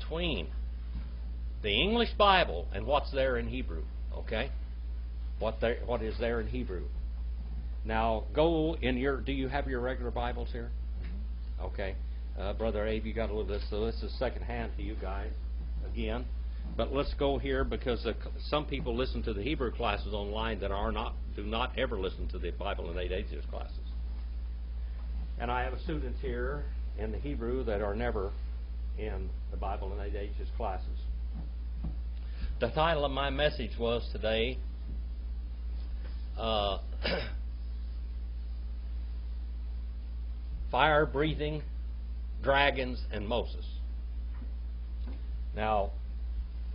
between the English Bible and what's there in Hebrew. Okay? What is there in Hebrew. Now, go in your... Do you have your regular Bibles here? Okay. Brother Abe, you got a little bit. So this is second hand to you guys again. But let's go here because some people listen to the Hebrew classes online that do not ever listen to the Bible in 8 Ages classes. And I have students here in the Hebrew that are never in the Bible in 8 Ages classes. The title of my message was today, Fire-Breathing Dragons and Moses. Now,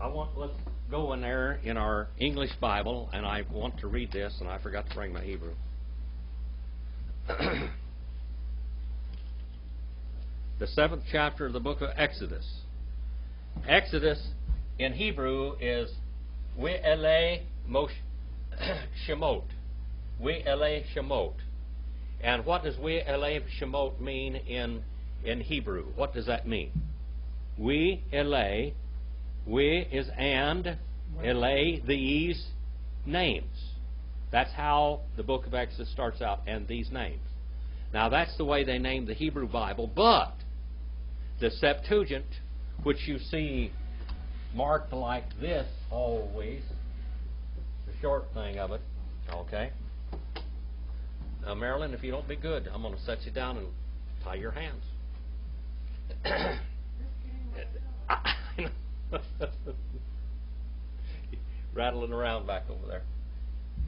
let's go in there in our English Bible, and I want to read this, and I forgot to bring my Hebrew. The 7th chapter of the book of Exodus. Exodus in Hebrew is We'ele Shemot. We'ele Shemot. And what does We'ele Shemot mean in Hebrew? What does that mean? We'ele, we is and, ele, these names. That's how the book of Exodus starts out, and these names. Now that's the way they name the Hebrew Bible, but the Septuagint, which you see marked like this always, the short thing of it, okay? Now, Marilyn, if you don't be good, I'm going to set you down and tie your hands. Rattling around back over there.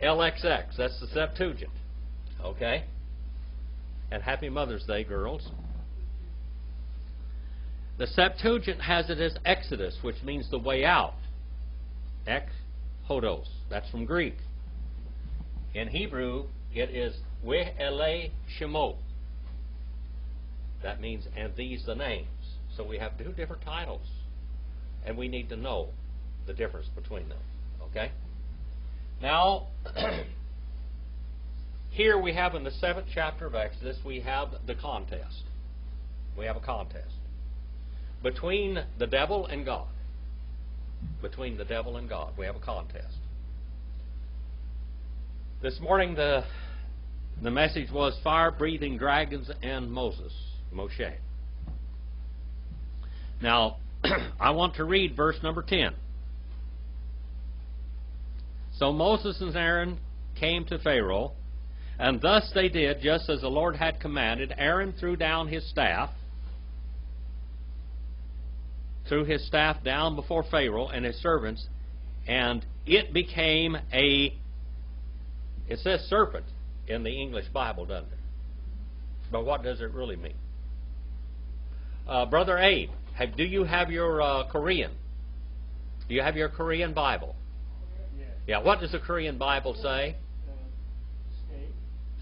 LXX, that's the Septuagint, okay? And happy Mother's Day, girls. The Septuagint has it as Exodus, which means the way out. Hodos. That's from Greek. In Hebrew, it is We'ele Shemot. That means, and these the names. So we have two different titles. And we need to know the difference between them. Okay? Now, here we have in the 7th chapter of Exodus, we have the contest. We have a contest. Between the devil and God. Between the devil and God, we have a contest. This morning the message was Fire-Breathing Dragons and Moses, Moshe. Now, I want to read verse number 10. So Moses and Aaron came to Pharaoh, and thus they did just as the Lord had commanded. Aaron threw his staff down before Pharaoh and his servants, and it became it says serpent in the English Bible, doesn't it? But what does it really mean? Brother Abe, do you have your Korean? Do you have your Korean Bible? Yes. Yeah, what does the Korean Bible say? Snake.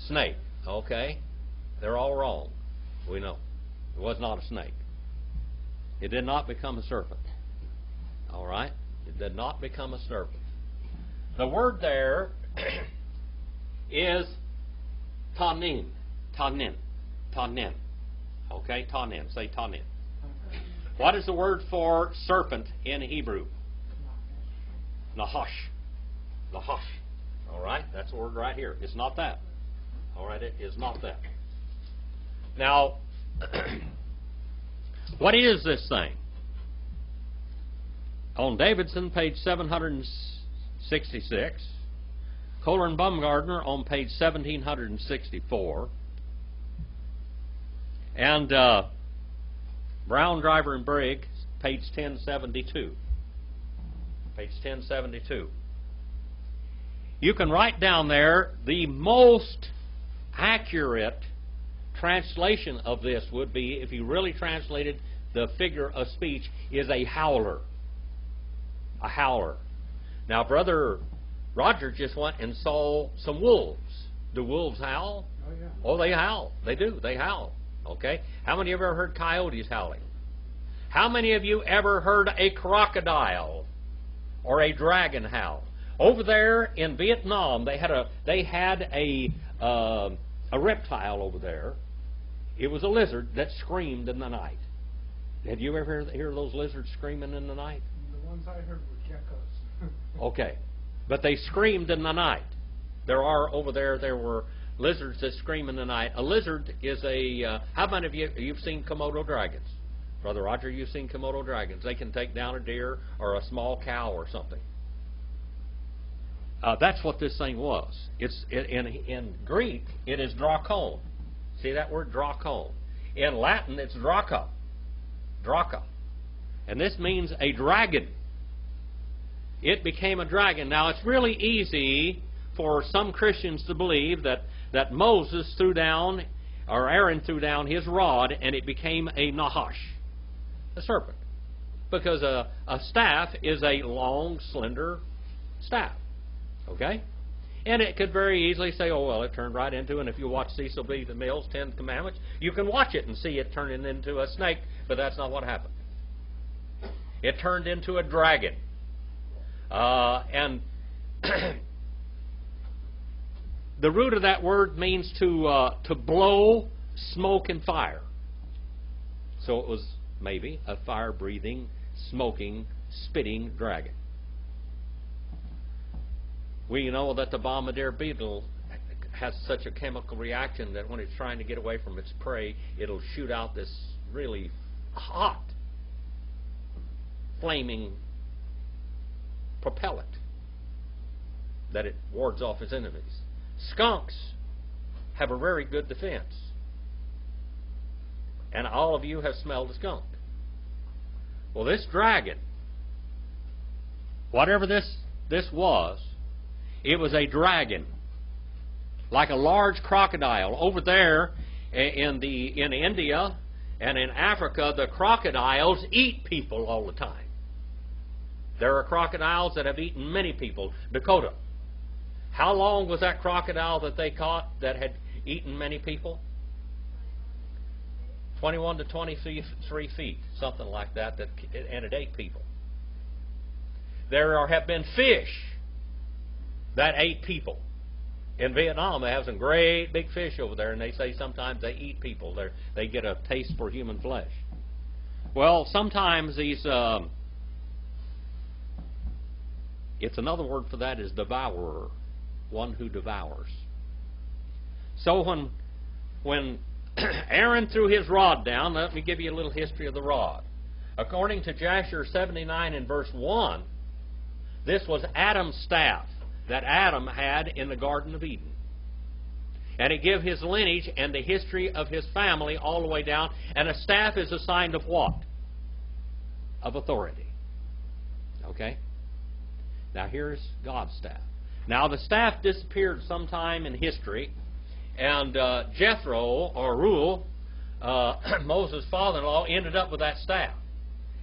Snake, okay. They're all wrong. We know. It was not a snake. It did not become a serpent. All right? It did not become a serpent. The word there is tanin. Tanin. Tanin. Okay? Tanin. Say tanin. What is the word for serpent in Hebrew? Nahash. Nahash. All right? That's the word right here. It's not that. All right? It is not that. Now, what is this thing? On Davidson, page 766. Kohler and Baumgartner on page 1764. And Brown, Driver, and Brigg, page 1072. Page 1072. You can write down there the most accurate translation of this would be, if you really translated the figure of speech, is a howler. A howler. Now, Brother Roger just went and saw some wolves. Do wolves howl? Oh, yeah. Oh, they howl. They do. They howl. Okay? How many of you ever heard coyotes howling? How many of you ever heard a crocodile or a dragon howl? Over there in Vietnam, they had a reptile over there. It was a lizard that screamed in the night. Had you ever hear those lizards screaming in the night? The ones I heard were geckos. Okay. But they screamed in the night. There were lizards that scream in the night. A lizard is how many of you've seen Komodo dragons? Brother Roger, you've seen Komodo dragons. They can take down a deer or a small cow or something. That's what this thing was. In Greek, it is drakon. See that word, drakon? In Latin, it's draca. Draca. And this means a dragon. It became a dragon. Now, it's really easy for some Christians to believe that Moses threw down, or Aaron threw down his rod, and it became a nahash, a serpent. Because a staff is a long, slender staff. Okay? And it could very easily say, oh, well, it turned right into, and if you watch Cecil B. DeMille's Ten Commandments, you can watch it and see it turning into a snake, but that's not what happened. It turned into a dragon. And the root of that word means to blow smoke and fire. So it was maybe a fire-breathing, smoking, spitting dragon. We know that the bombardier beetle has such a chemical reaction that when it's trying to get away from its prey, it'll shoot out this really hot, flaming propellant that it wards off its enemies. Skunks have a very good defense. And all of you have smelled a skunk. Well, this dragon, whatever this was, it was a dragon, like a large crocodile. Over there in India and in Africa, the crocodiles eat people all the time. There are crocodiles that have eaten many people. Dakota. How long was that crocodile that they caught that had eaten many people? 21 to 23 feet, something like that, and it ate people. There have been fish that ate people. In Vietnam, they have some great big fish over there, and they say sometimes they eat people. They get a taste for human flesh. Well, sometimes these, it's another word for that is devourer, one who devours. So when Aaron threw his rod down, let me give you a little history of the rod. According to Jasher 79 and verse 1, this was Adam's staff that Adam had in the Garden of Eden. And it gives his lineage and the history of his family all the way down. And a staff is a sign of what? Of authority. Okay? Now here's God's staff. Now the staff disappeared sometime in history. And Jethro, or Reuel, Moses' father-in-law, ended up with that staff.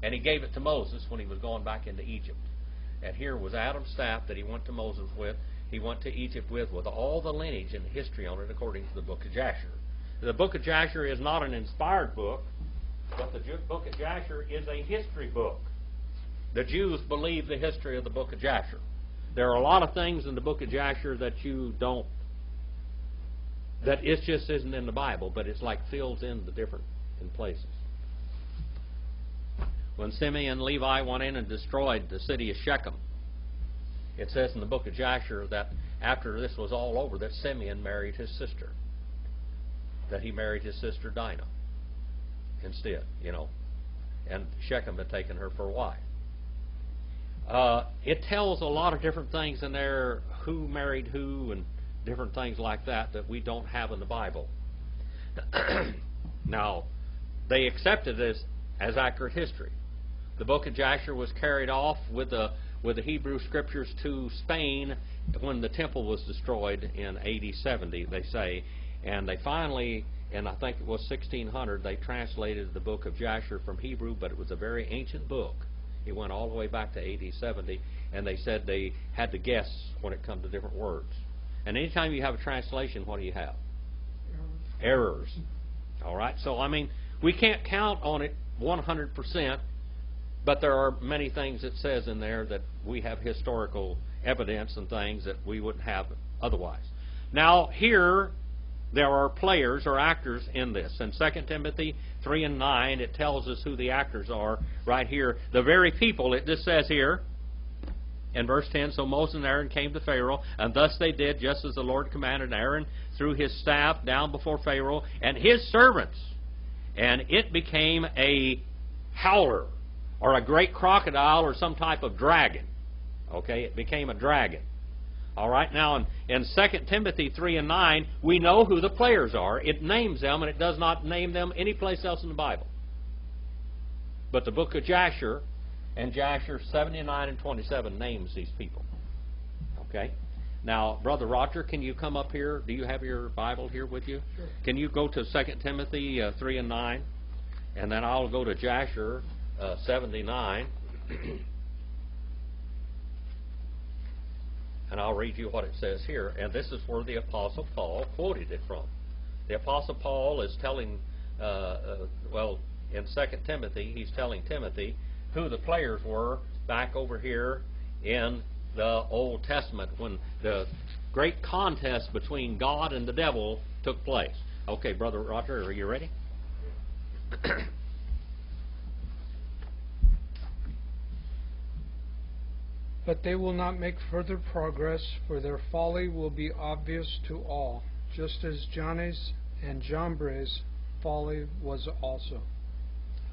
And he gave it to Moses when he was going back into Egypt. And here was Adam's staff that he went to Moses with. He went to Egypt with all the lineage and history on it according to the book of Jasher. The book of Jasher is not an inspired book, but the book of Jasher is a history book. The Jews believe the history of the book of Jasher. There are a lot of things in the book of Jasher that it just isn't in the Bible, but it's like fills in the different in places. When Simeon and Levi went in and destroyed the city of Shechem, it says in the book of Jasher that after this was all over, that Simeon married his sister. That he married his sister Dinah instead, and Shechem had taken her for a wife. It tells a lot of different things in there, who married who and different things like that we don't have in the Bible. Now, they accepted this as accurate history. The book of Jasher was carried off with the Hebrew Scriptures to Spain when the temple was destroyed in AD 70, they say. And they finally, and I think it was 1600, they translated the book of Jasher from Hebrew, but it was a very ancient book. It went all the way back to AD 70, and they said they had to guess when it comes to different words. And anytime you have a translation, what do you have? Errors. All right? So, we can't count on it 100%, but there are many things it says in there that we have historical evidence and things that we wouldn't have otherwise. Now, here, there are players or actors in this. In 2 Timothy 3 and 9, it tells us who the actors are right here. The very people, it just says here, in verse 10, so Moses and Aaron came to Pharaoh, and thus they did just as the Lord commanded. Aaron threw his staff down before Pharaoh and his servants, and it became a howler, or a great crocodile, or some type of dragon. Okay, it became a dragon. All right, now in 2 Timothy 3 and 9, we know who the players are. It names them, and it does not name them anyplace else in the Bible. But the book of Jasher, and Jasher 79 and 27 names these people. Okay? Now, Brother Roger, can you come up here? Do you have your Bible here with you? Sure. Can you go to 2 Timothy 3 and 9? And then I'll go to Jasher 79. And I'll read you what it says here. And this is where the Apostle Paul quoted it from. The Apostle Paul is telling, in 2 Timothy, he's telling Timothy who the players were back over here in the Old Testament when the great contest between God and the devil took place. Okay, Brother Roger, are you ready? But they will not make further progress, for their folly will be obvious to all, just as Jannes and Jambres' folly was also.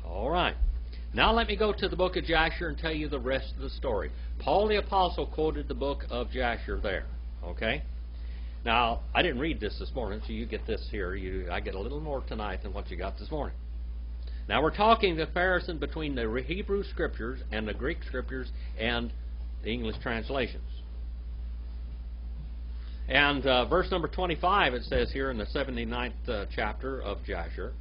All right. Now let me go to the book of Jasher and tell you the rest of the story. Paul the Apostle quoted the book of Jasher there. Okay? Now, I didn't read this morning, so you get this here. I get a little more tonight than what you got this morning. Now we're talking the comparison between the Hebrew Scriptures and the Greek Scriptures and the English translations. And verse number 25, it says here in the 79th chapter of Jasher,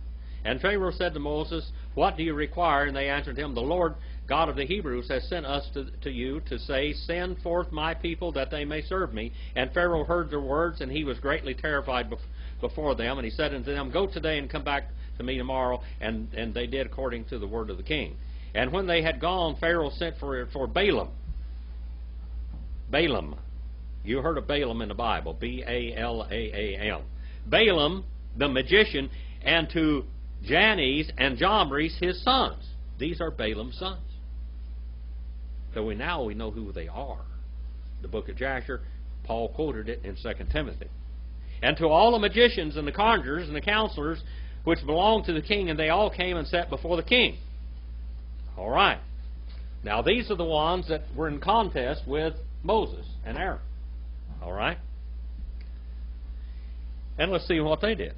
and Pharaoh said to Moses, what do you require? And they answered him, the Lord God of the Hebrews has sent us to you to say, send forth my people that they may serve me. And Pharaoh heard their words, and he was greatly terrified before them. And he said unto them, go today and come back to me tomorrow. And they did according to the word of the king. And when they had gone, Pharaoh sent for Balaam. Balaam. You heard of Balaam in the Bible. B-A-L-A-A-M. Balaam, the magician, and to Jannes and Jambres, his sons. These are Balaam's sons. So we know who they are. The book of Jasher, Paul quoted it in 2 Timothy. And to all the magicians and the conjurers and the counselors which belonged to the king, and they all came and sat before the king. All right. Now these are the ones that were in contest with Moses and Aaron. All right. And let's see what they did.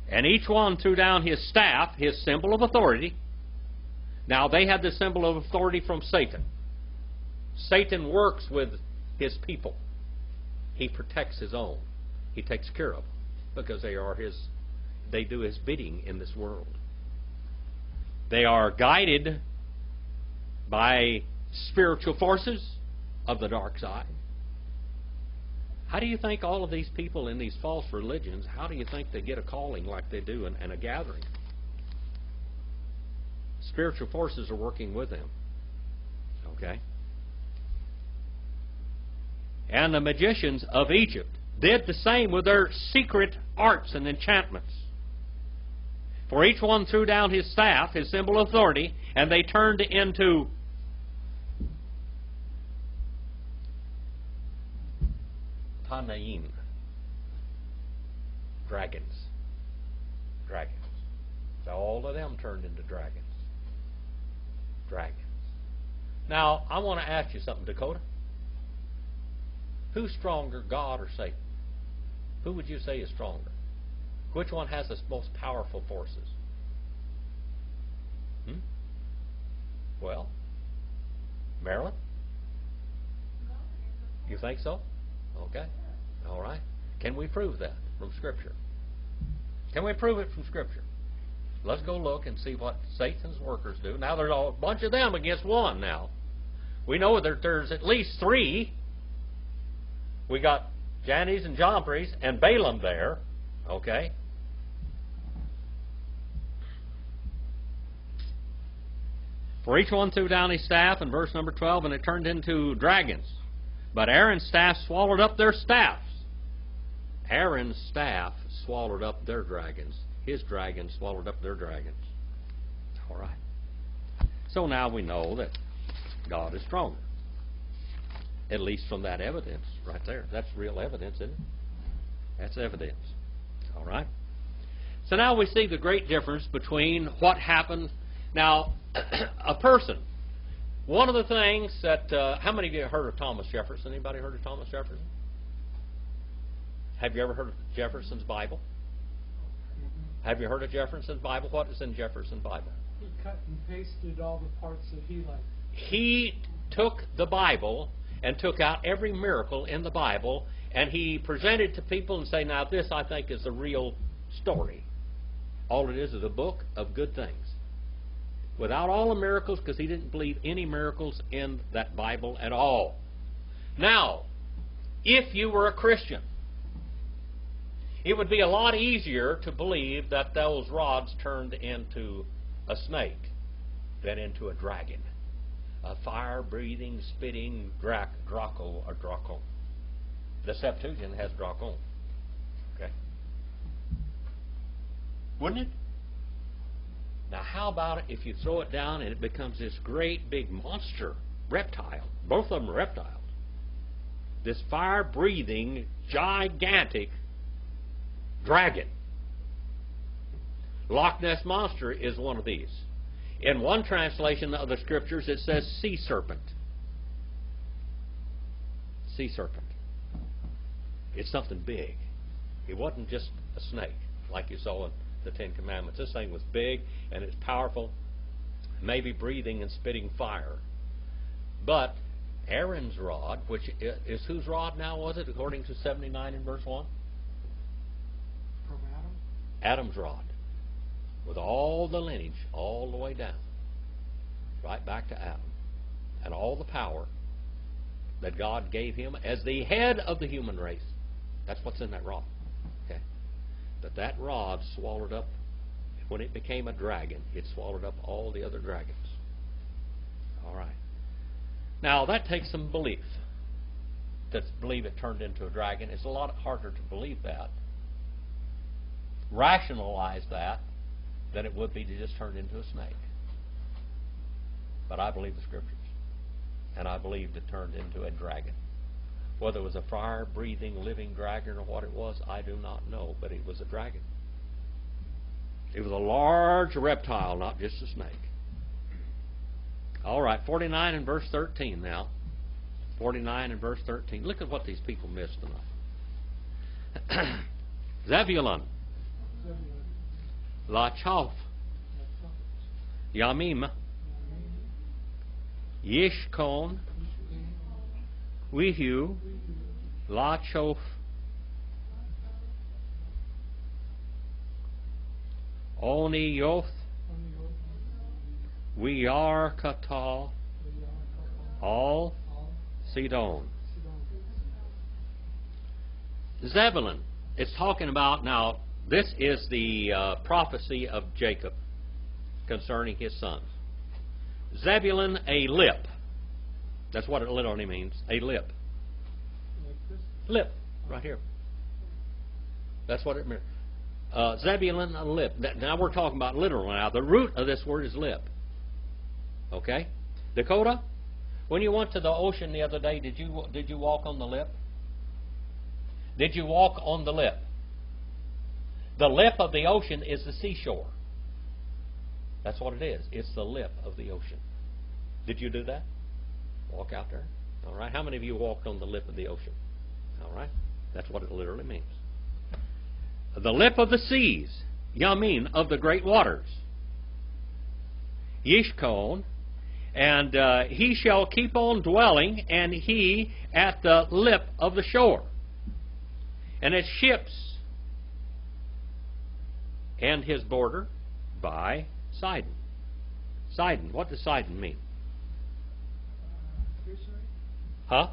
And each one threw down his staff, his symbol of authority. Now, they had the symbol of authority from Satan. Satan works with his people. He protects his own. He takes care of them because they do his bidding in this world. They are guided by spiritual forces of the dark side. How do you think all of these people in these false religions, how do you think they get a calling like they do and a gathering? Spiritual forces are working with them. Okay? And the magicians of Egypt did the same with their secret arts and enchantments. For each one threw down his staff, his symbol of authority, and they turned into Tanaim. Dragons. Dragons. So all of them turned into dragons. Dragons. Now, I want to ask you something, Dakota. Who's stronger, God or Satan? Who would you say is stronger? Which one has the most powerful forces? Well, Marilyn? You think so? Okay. All right. Can we prove that from Scripture? Can we prove it from Scripture? Let's go look and see what Satan's workers do. Now, there's a bunch of them against one now. We know that there's at least three. We got Jannes and Jambres and Balaam there. Okay. For each one threw down his staff, in verse number 12, and it turned into dragons. But Aaron's staff swallowed up their staffs. Aaron's staff swallowed up their dragons. His dragons swallowed up their dragons. All right. So now we know that God is stronger. At least from that evidence right there. That's real evidence, isn't it? That's evidence. All right. So now we see the great difference between what happened. Now, a person. One of the things that, how many of you have heard of Thomas Jefferson? Anybody heard of Thomas Jefferson? Have you ever heard of Jefferson's Bible? Have you heard of Jefferson's Bible? What is in Jefferson's Bible? He cut and pasted all the parts that he liked. He took the Bible and took out every miracle in the Bible, and he presented to people and say, now this I think is the real story. All it is a book of good things. Without all the miracles, because he didn't believe any miracles in that Bible at all. Now, if you were a Christian, it would be a lot easier to believe that those rods turned into a snake than into a dragon. A fire-breathing, spitting draco or dracon. The Septuagint has dracon. Okay? Wouldn't it? Now how about it if you throw it down and it becomes this great big monster reptile? Both of them are reptiles. This fire-breathing, gigantic dragon. Loch Ness Monster is one of these. In one translation of the Scriptures it says sea serpent. Sea serpent. It's something big. It wasn't just a snake like you saw in the Ten Commandments. This thing was big and it's powerful, maybe breathing and spitting fire. But Aaron's rod, which is whose rod now was it according to 79 in verse 1? From Adam? Adam's rod. With all the lineage, all the way down. Right back to Adam. And all the power that God gave him as the head of the human race. That's what's in that rod. Okay. But that rod swallowed up, when it became a dragon, it swallowed up all the other dragons. All right. Now, that takes some belief. To believe it turned into a dragon. It's a lot harder to believe that. Rationalize that than it would be to just turn into a snake. But I believe the Scriptures. And I believed it turned into a dragon. Whether it was a fire-breathing, living dragon or what it was, I do not know. But it was a dragon. It was a large reptile, not just a snake. All right, 49 and verse 13 now. 49 and verse 13. Look at what these people missed tonight. Zebulun. Lachoph. Yamim. Yishkon. Wihu. Lachoph. Oni Yoth. We are Katal. All Sidon. Zebulun. It's talking about now. This is the prophecy of Jacob concerning his sons. Zebulun, a lip. That's what it literally means. A lip. Lip, right here. That's what it means. Zebulun, a lip. Now we're talking about literal now. The root of this word is lip. Okay? Dakota, when you went to the ocean the other day, did you walk on the lip? Did you walk on the lip? The lip of the ocean is the seashore. That's what it is. It's the lip of the ocean. Did you do that? Walk out there. All right. How many of you walked on the lip of the ocean? All right. That's what it literally means. The lip of the seas. Yamin, of the great waters. Yishkon. And he shall keep on dwelling, and he at the lip of the shore. And its ships and his border by Sidon. Sidon. What does Sidon mean? Fishery. Huh?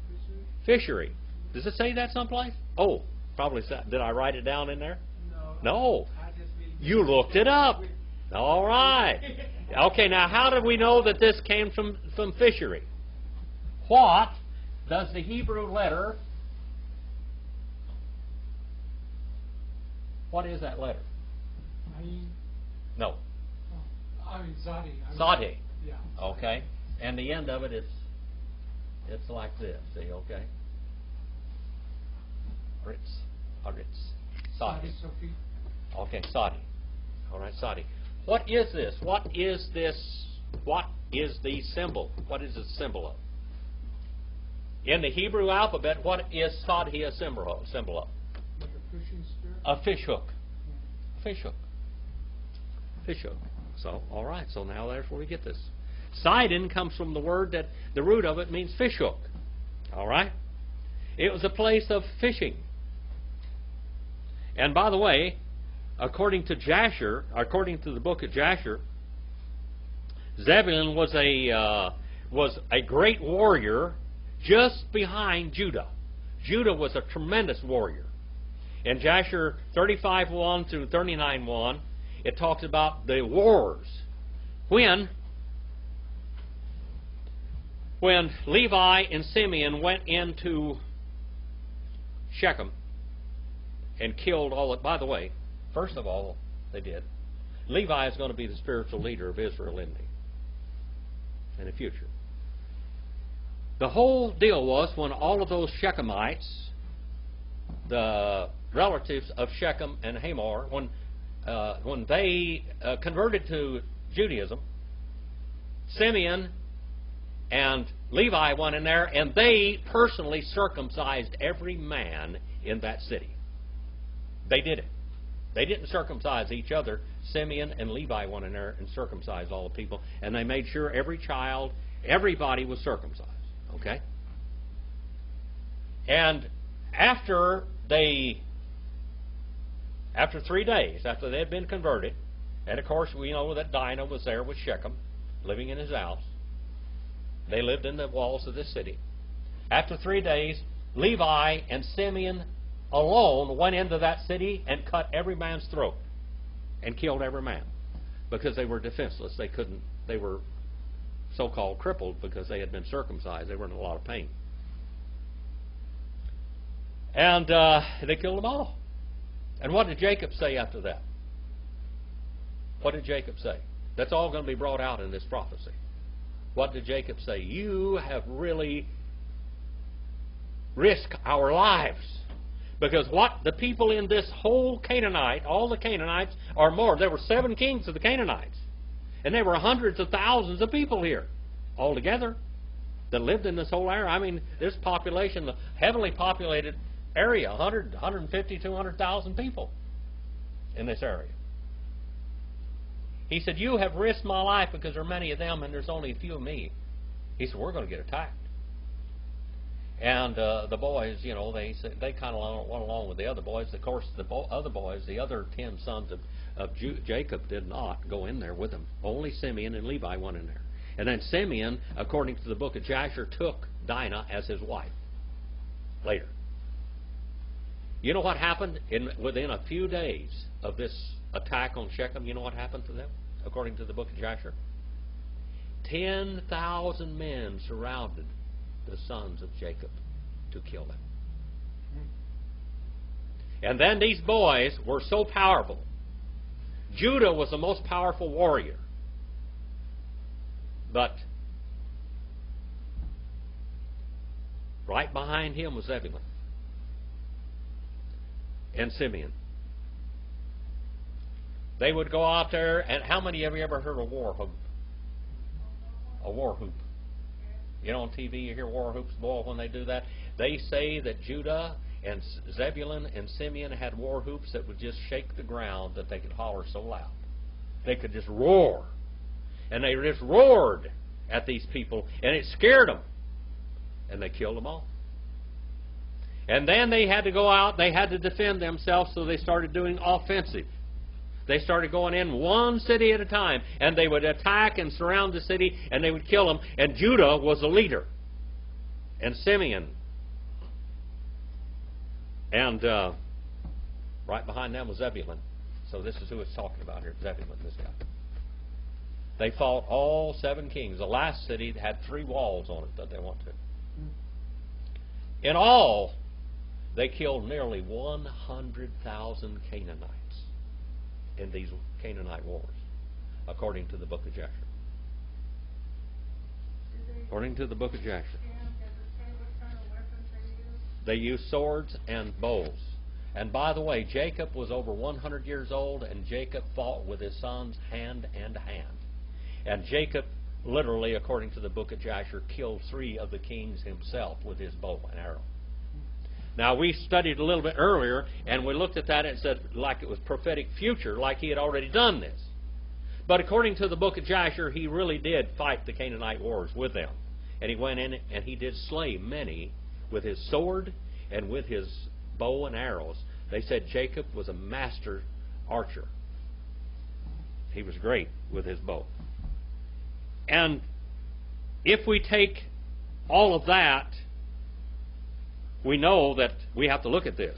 Fishery. Fishery. Does it say that someplace? Oh, probably. Did I write it down in there? No. No. You looked it up. All right. Okay, now how do we know that this came from fishery? What does the Hebrew letter What is that letter? No. Zadi. Zadi. Yeah. Okay. And the end of it is, it's like this. See, okay? Aritz. Sadi. Sophie. Okay, Sadi. All right, Sadi. What is this? What is this? What is the symbol? What is the symbol of? In the Hebrew alphabet, what is Sadi a symbol of? Like a fishing spear? A fish hook. Fish hook. Fish hook. So, all right. So now there's where we get this. Sidon comes from the word that the root of it means fish hook. All right. It was a place of fishing. And by the way, according to Jasher, according to the book of Jasher, Zebulun was a great warrior just behind Judah. Judah was a tremendous warrior. In Jasher 35:1 through 39:1, it talks about the wars. When Levi and Simeon went into Shechem and killed all it. By the way, first of all, they did. Levi is going to be the spiritual leader of Israel, isn't he? In the future. The whole deal was when all of those Shechemites, the relatives of Shechem and Hamor, when they converted to Judaism, Simeon and Levi went in there and they personally circumcised every man in that city. They did it. They didn't circumcise each other. Simeon and Levi went in there and circumcised all the people, and they made sure every child, everybody was circumcised. Okay? And after 3 days, after they had been converted, and of course we know that Dinah was there with Shechem, living in his house. They lived in the walls of this city. After 3 days, Levi and Simeon alone went into that city and cut every man's throat and killed every man because they were defenseless. They were so-called crippled because they had been circumcised. They were in a lot of pain. And they killed them all. And what did Jacob say after that? What did Jacob say? That's all going to be brought out in this prophecy. What did Jacob say? You have really risked our lives. Because what the people in this whole Canaanite, all the Canaanites are more. There were 7 kings of the Canaanites. And there were hundreds of thousands of people here altogether that lived in this whole area. I mean, this population, the heavily populated area, 100, 150, 200,000 people in this area. He said, you have risked my life because there are many of them and there's only a few of me. He said, we're going to get attacked. And the boys, you know, they kind of went along with the other boys. Of course, the other boys, the other 10 sons of Jacob did not go in there with them. Only Simeon and Levi went in there. And then Simeon, according to the book of Jasher, took Dinah as his wife later. You know what happened? Within a few days of this attack on Shechem, you know what happened to them, according to the book of Jasher? 10,000 men surrounded the sons of Jacob to kill them. And then these boys were so powerful. Judah was the most powerful warrior. But right behind him was Zebulun and Simeon. They would go out there, and how many have you ever heard a war hoop? A war hoop. You know, on TV you hear war hoops, boy, when they do that. They say that Judah and Zebulun and Simeon had war hoops that would just shake the ground, that they could holler so loud. They could just roar. And they just roared at these people, and it scared them. And they killed them all. And then they had to go out, they had to defend themselves, so they started doing offensive. They started going in one city at a time, and they would attack and surround the city, and they would kill them. And Judah was the leader, and Simeon. And right behind them was Zebulun. So this is who it's talking about here, Zebulun, this guy. They fought all 7 kings. The last city had 3 walls on it that they went to. In all, they killed nearly 100,000 Canaanites. in these Canaanite wars, according to the book of Jasher. According to the book of Jasher. They used swords and bows. And by the way, Jacob was over 100 years old, and Jacob fought with his sons hand and hand. And Jacob, literally, according to the book of Jasher, killed 3 of the kings himself with his bow and arrow. Now, we studied a little bit earlier, and we looked at that and said, like it was prophetic future, like he had already done this. But according to the book of Jasher, he really did fight the Canaanite wars with them. And he went in and he did slay many with his sword and with his bow and arrows. They said Jacob was a master archer. He was great with his bow. And if we take all of that, we know that we have to look at this.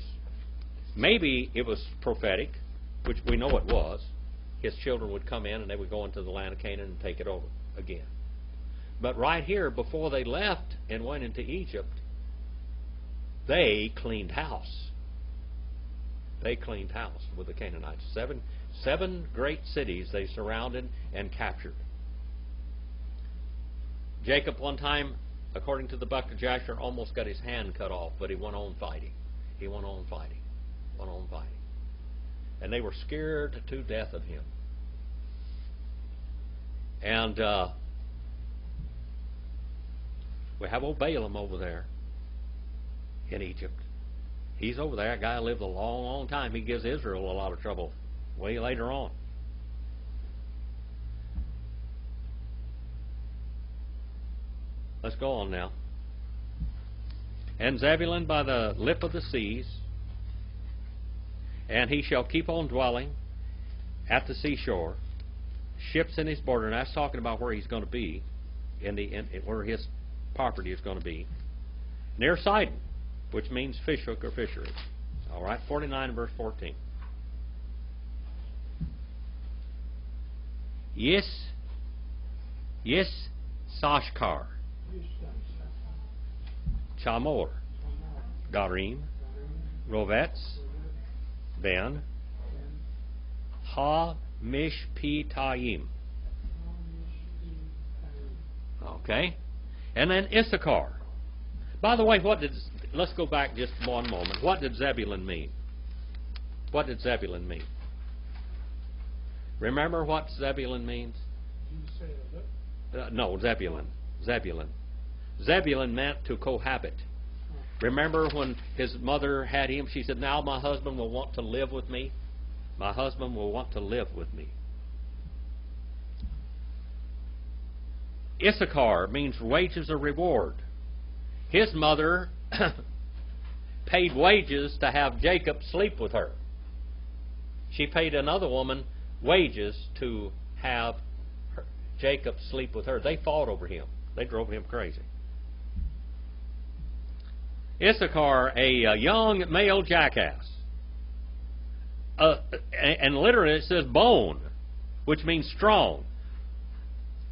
Maybe it was prophetic, which we know it was. His children would come in and they would go into the land of Canaan and take it over again. But right here, before they left and went into Egypt, they cleaned house. They cleaned house with the Canaanites. Seven great cities they surrounded and captured. Jacob one time, according to the book of Jasher, almost got his hand cut off, but he went on fighting. He went on fighting. Went on fighting. And they were scared to death of him. And we have old Balaam over there in Egypt. He's over there. That guy lived a long, long time. He gives Israel a lot of trouble way later on. Let's go on now. And Zebulun by the lip of the seas, and he shall keep on dwelling at the seashore, ships in his border. And that's talking about where he's going to be, where his property is going to be, near Sidon, which means fishhook or fishery. All right, 49 and verse 14. Yes, Sashkar, Chamor, Garim, Rovetz, Ben, Ha Mishpitayim. Okay, and then Issachar. By the way, let's go back just one moment. What did Zebulun mean? What did Zebulun mean? Remember what Zebulun means? No, Zebulun. Zebulun meant to cohabit. Remember when his mother had him, she said, now my husband will want to live with me. My husband will want to live with me. Issachar means wages or reward. His mother paid wages to have Jacob sleep with her. She paid another woman wages to have Jacob sleep with her. They fought over him. They drove him crazy. Issachar, a young male jackass. And literally it says bone, which means strong.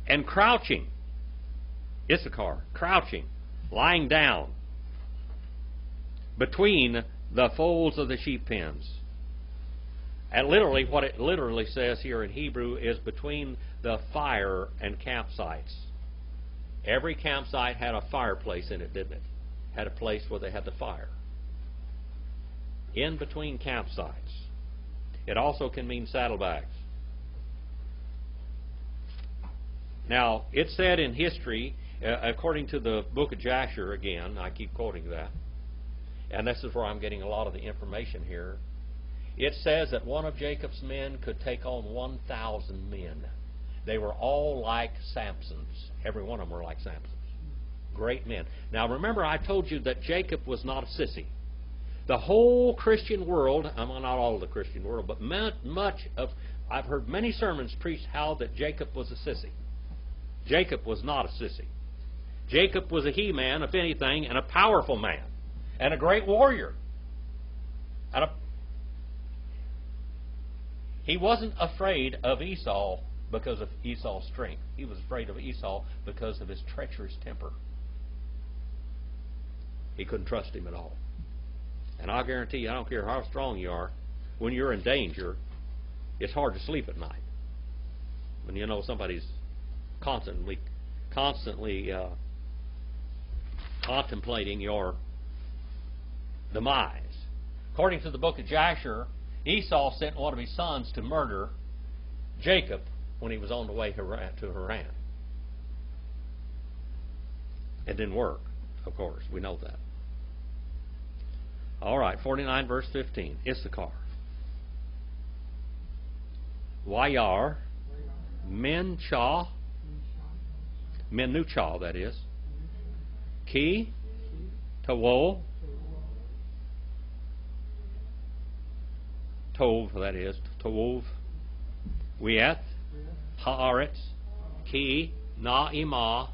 And crouching. Issachar, crouching, lying down between the folds of the sheep pens. And literally, what it literally says here in Hebrew is between the fire and campsites. Every campsite had a fireplace in it, didn't it? Had a place where they had the fire. In between campsites. It also can mean saddlebags. Now, it said in history, according to the book of Jasher, again, I keep quoting that, and this is where I'm getting a lot of the information here. It says that one of Jacob's men could take on 1,000 men. They were all like Samson's. Every one of them were like Samson's. Great men. Now remember, I told you that Jacob was not a sissy. The whole Christian world, not all of the Christian world, but much of, I've heard many sermons preached how that Jacob was a sissy. Jacob was not a sissy. Jacob was a he-man, if anything, and a powerful man, and a great warrior. He wasn't afraid of Esau because of Esau's strength. He was afraid of Esau because of his treacherous temper. He couldn't trust him at all. And I'll guarantee you, I don't care how strong you are, when you're in danger, It's hard to sleep at night when you know somebody's constantly contemplating your demise. According to the book of Jasher, Esau sent one of his sons to murder Jacob when he was on the way to Haran. It didn't work, of course. We know that. All right, 49 verse 15. Issachar. Wayar. Menucha, that is. Ki. Tawo. Tov, that is. Tov. Wieth. Haaretz. Ki. Na'imah.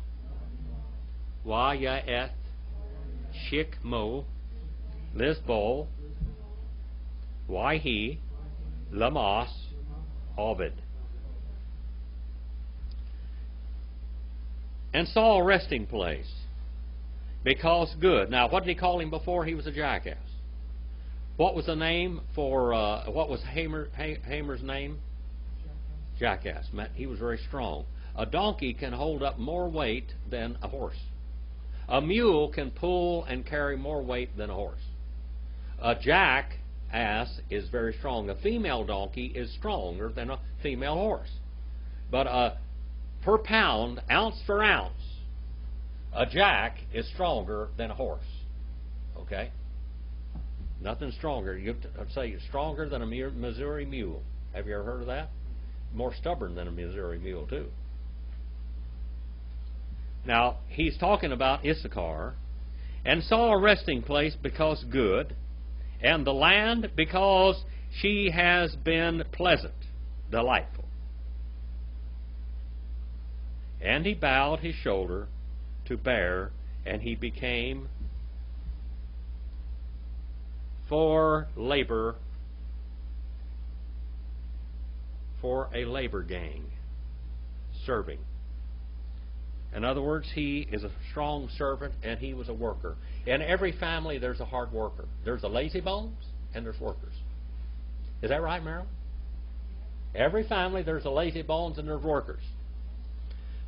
Wayaeth. Shikmo. Lisbo. Waihi. Lamas. Ovid. And saw a resting place, because good. Now, what did he call him before? He was a jackass. What was the name for, what was Hamer's name? Jackass. He was very strong. A donkey can hold up more weight than a horse. A mule can pull and carry more weight than a horse. A jackass is very strong. A female donkey is stronger than a female horse. But per pound, ounce for ounce, a jack is stronger than a horse. Okay? Nothing stronger. I'd say stronger than a Missouri mule. Have you ever heard of that? More stubborn than a Missouri mule, too. Now, he's talking about Issachar, and saw a resting place because good, and the land because she has been pleasant, delightful. And he bowed his shoulder to bear, and he became for labor, for a labor gang, serving. In other words, he is a strong servant, and he was a worker. In every family, there's a hard worker. There's the lazy bones, and there's workers. Is that right, Marilyn? Every family, there's the lazy bones, and there's workers.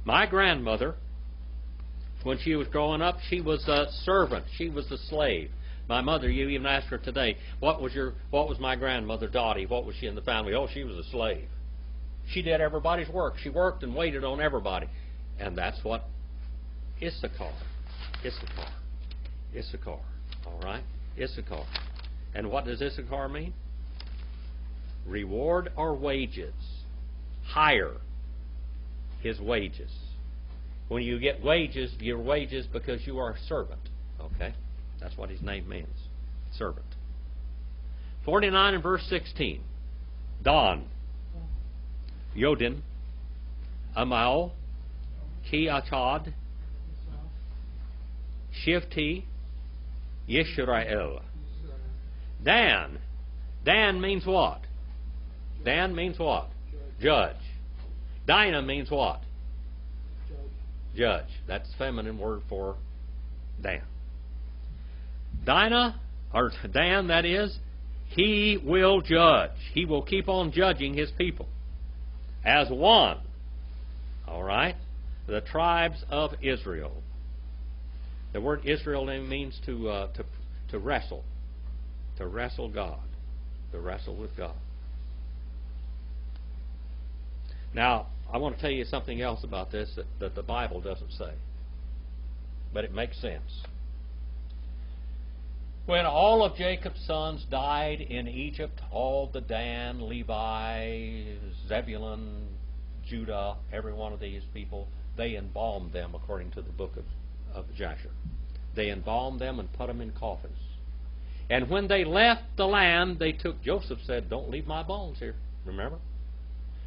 My grandmother, when she was growing up, she was a servant. She was a slave. My mother, you even asked her today, what was my grandmother, Dottie? What was she in the family? Oh, she was a slave. She did everybody's work. She worked and waited on everybody. And that's what Issachar. All right? Issachar. And what does Issachar mean? Reward or wages. Higher his wages. When you get wages, your wages because you are a servant. Okay? That's what his name means. Servant. 49 and verse 16. Dan. Yodin. Amal. Ki Achad, Shivti, Yisrael. Dan. Dan means what? Dan means what? Judge. Dinah means what? Judge. That's the feminine word for Dan. Dinah, or Dan, that is, he will judge. He will keep on judging his people as one. All right? The tribes of Israel. The word Israel means to wrestle. To wrestle God. To wrestle with God. Now, I want to tell you something else about this that the Bible doesn't say. But it makes sense. When all of Jacob's sons died in Egypt, all the Dan, Levi, Zebulun, Judah, every one of these people, they embalmed them according to the book of Jasher. They embalmed them and put them in coffins. And when they left the land, Joseph said, don't leave my bones here. Remember?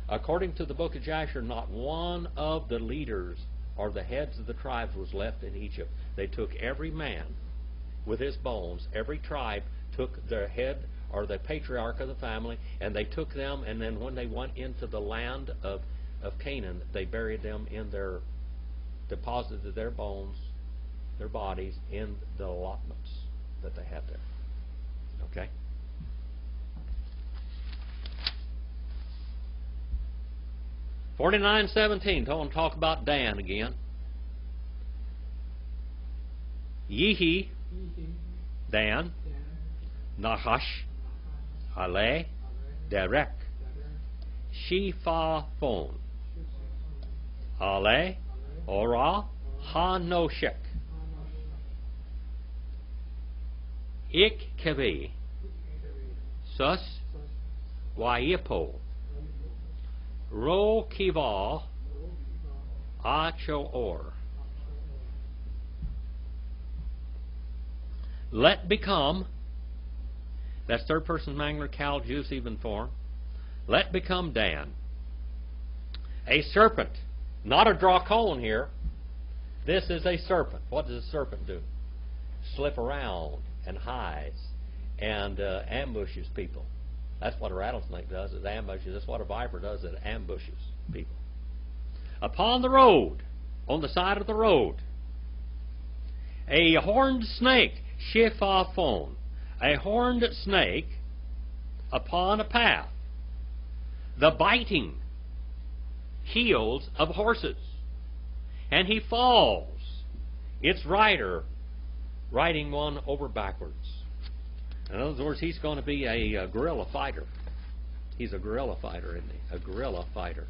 According to the book of Jasher, not one of the leaders or the heads of the tribes was left in Egypt. They took every man with his bones. Every tribe took their head or the patriarch of the family, and they took them, and then when they went into the land of Canaan, they buried them deposited their bones, their bodies, in the allotments that they had there. Okay? 49:17. I want to talk about Dan again. Yehi, Dan, Nahash, Ale, Derek, Shifaphon, Ale, Ora, Hanoshek, Ikkevi, Sus, Waipo, Ro Kiva, Achoor. Let become, that's third person singular, Cal, Juice, even form. Let become Dan. A serpent, not a dracon here. This is a serpent. What does a serpent do? Slip around and hides and ambushes people. That's what a rattlesnake does, it ambushes. That's what a viper does, it ambushes people. Upon the road, on the side of the road, a horned snake, Shifaphon, a horned snake upon a path, the biting heels of horses, and he falls, its rider riding one over backwards. In other words, he's going to be a guerrilla fighter. He's a guerrilla fighter, isn't he? A guerrilla fighter.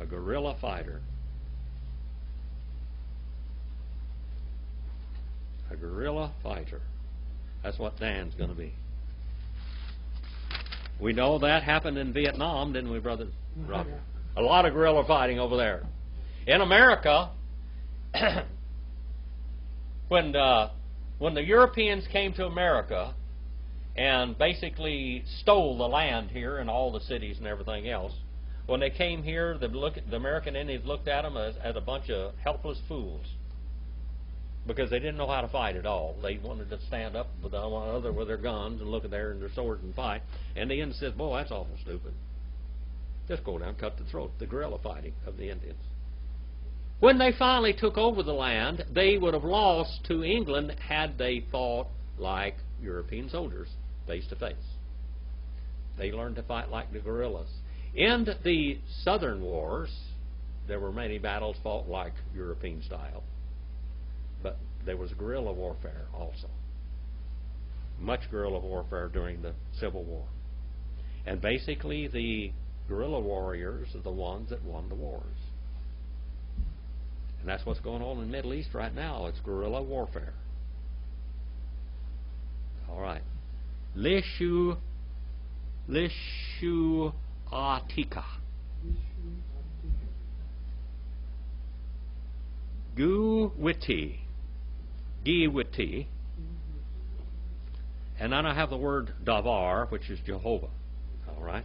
A guerrilla fighter. A guerrilla fighter. That's what Dan's going to be. We know that happened in Vietnam, didn't we, Brother Robert? A lot of guerrilla fighting over there. In America, when the Europeans came to America and basically stole the land here and all the cities and everything else, when they came here, the American Indians looked at them as a bunch of helpless fools because they didn't know how to fight at all. They wanted to stand up with one another with their guns and look at their swords and fight. And the Indians said, "Boy, that's awful stupid. Just go down and cut the throat." The guerrilla fighting of the Indians. When they finally took over the land, they would have lost to England had they fought like European soldiers, face to face. They learned to fight like the guerrillas. In the Southern Wars, there were many battles fought like European style. But there was guerrilla warfare also. Much guerrilla warfare during the Civil War. And basically the guerrilla warriors are the ones that won the wars. And that's what's going on in the Middle East right now. It's guerrilla warfare. All right. Lishu Atika. Giwiti. And then I have the word Davar, which is Jehovah. All right.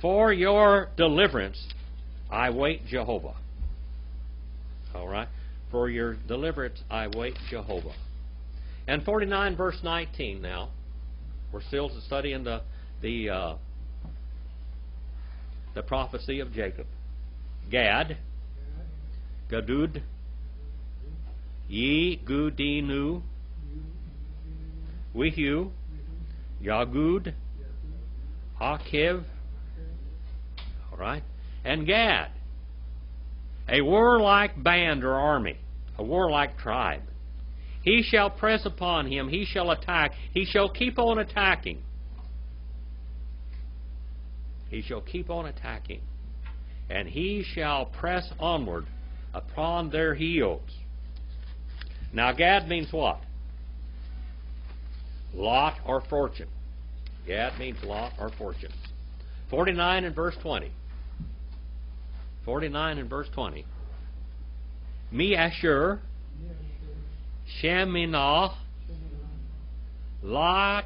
For your deliverance, I wait Jehovah. All right. For your deliverance, I wait Jehovah. And 49 verse 19 now. We're still studying the prophecy of Jacob. Gad, Gadud, Ye Gudinu, Wihu, Yagud, Akiv, all right, and Gad, a warlike band or army, a warlike tribe. He shall press upon him, he shall attack, he shall keep on attacking. He shall keep on attacking, and he shall press onward upon their heels. Now Gad means what? Lot or fortune. Gad means lot or fortune. 49 and verse 20. 49 and verse 20. Mi Asher, Sheminah, Lach,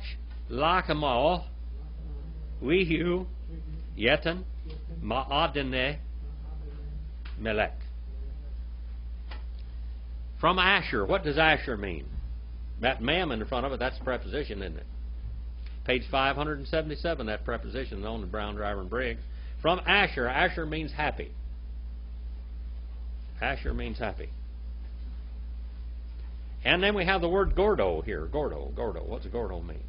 Lachamaw, Wihu, Yetan, Ma'adene, Melech. From Asher. What does Asher mean? That mem in front of it, that's a preposition, isn't it? Page 577, that preposition on the Brown, Driver, and Briggs. From Asher. Asher means happy. Asher means happy. And then we have the word Gordo here. Gordo. What's Gordo mean?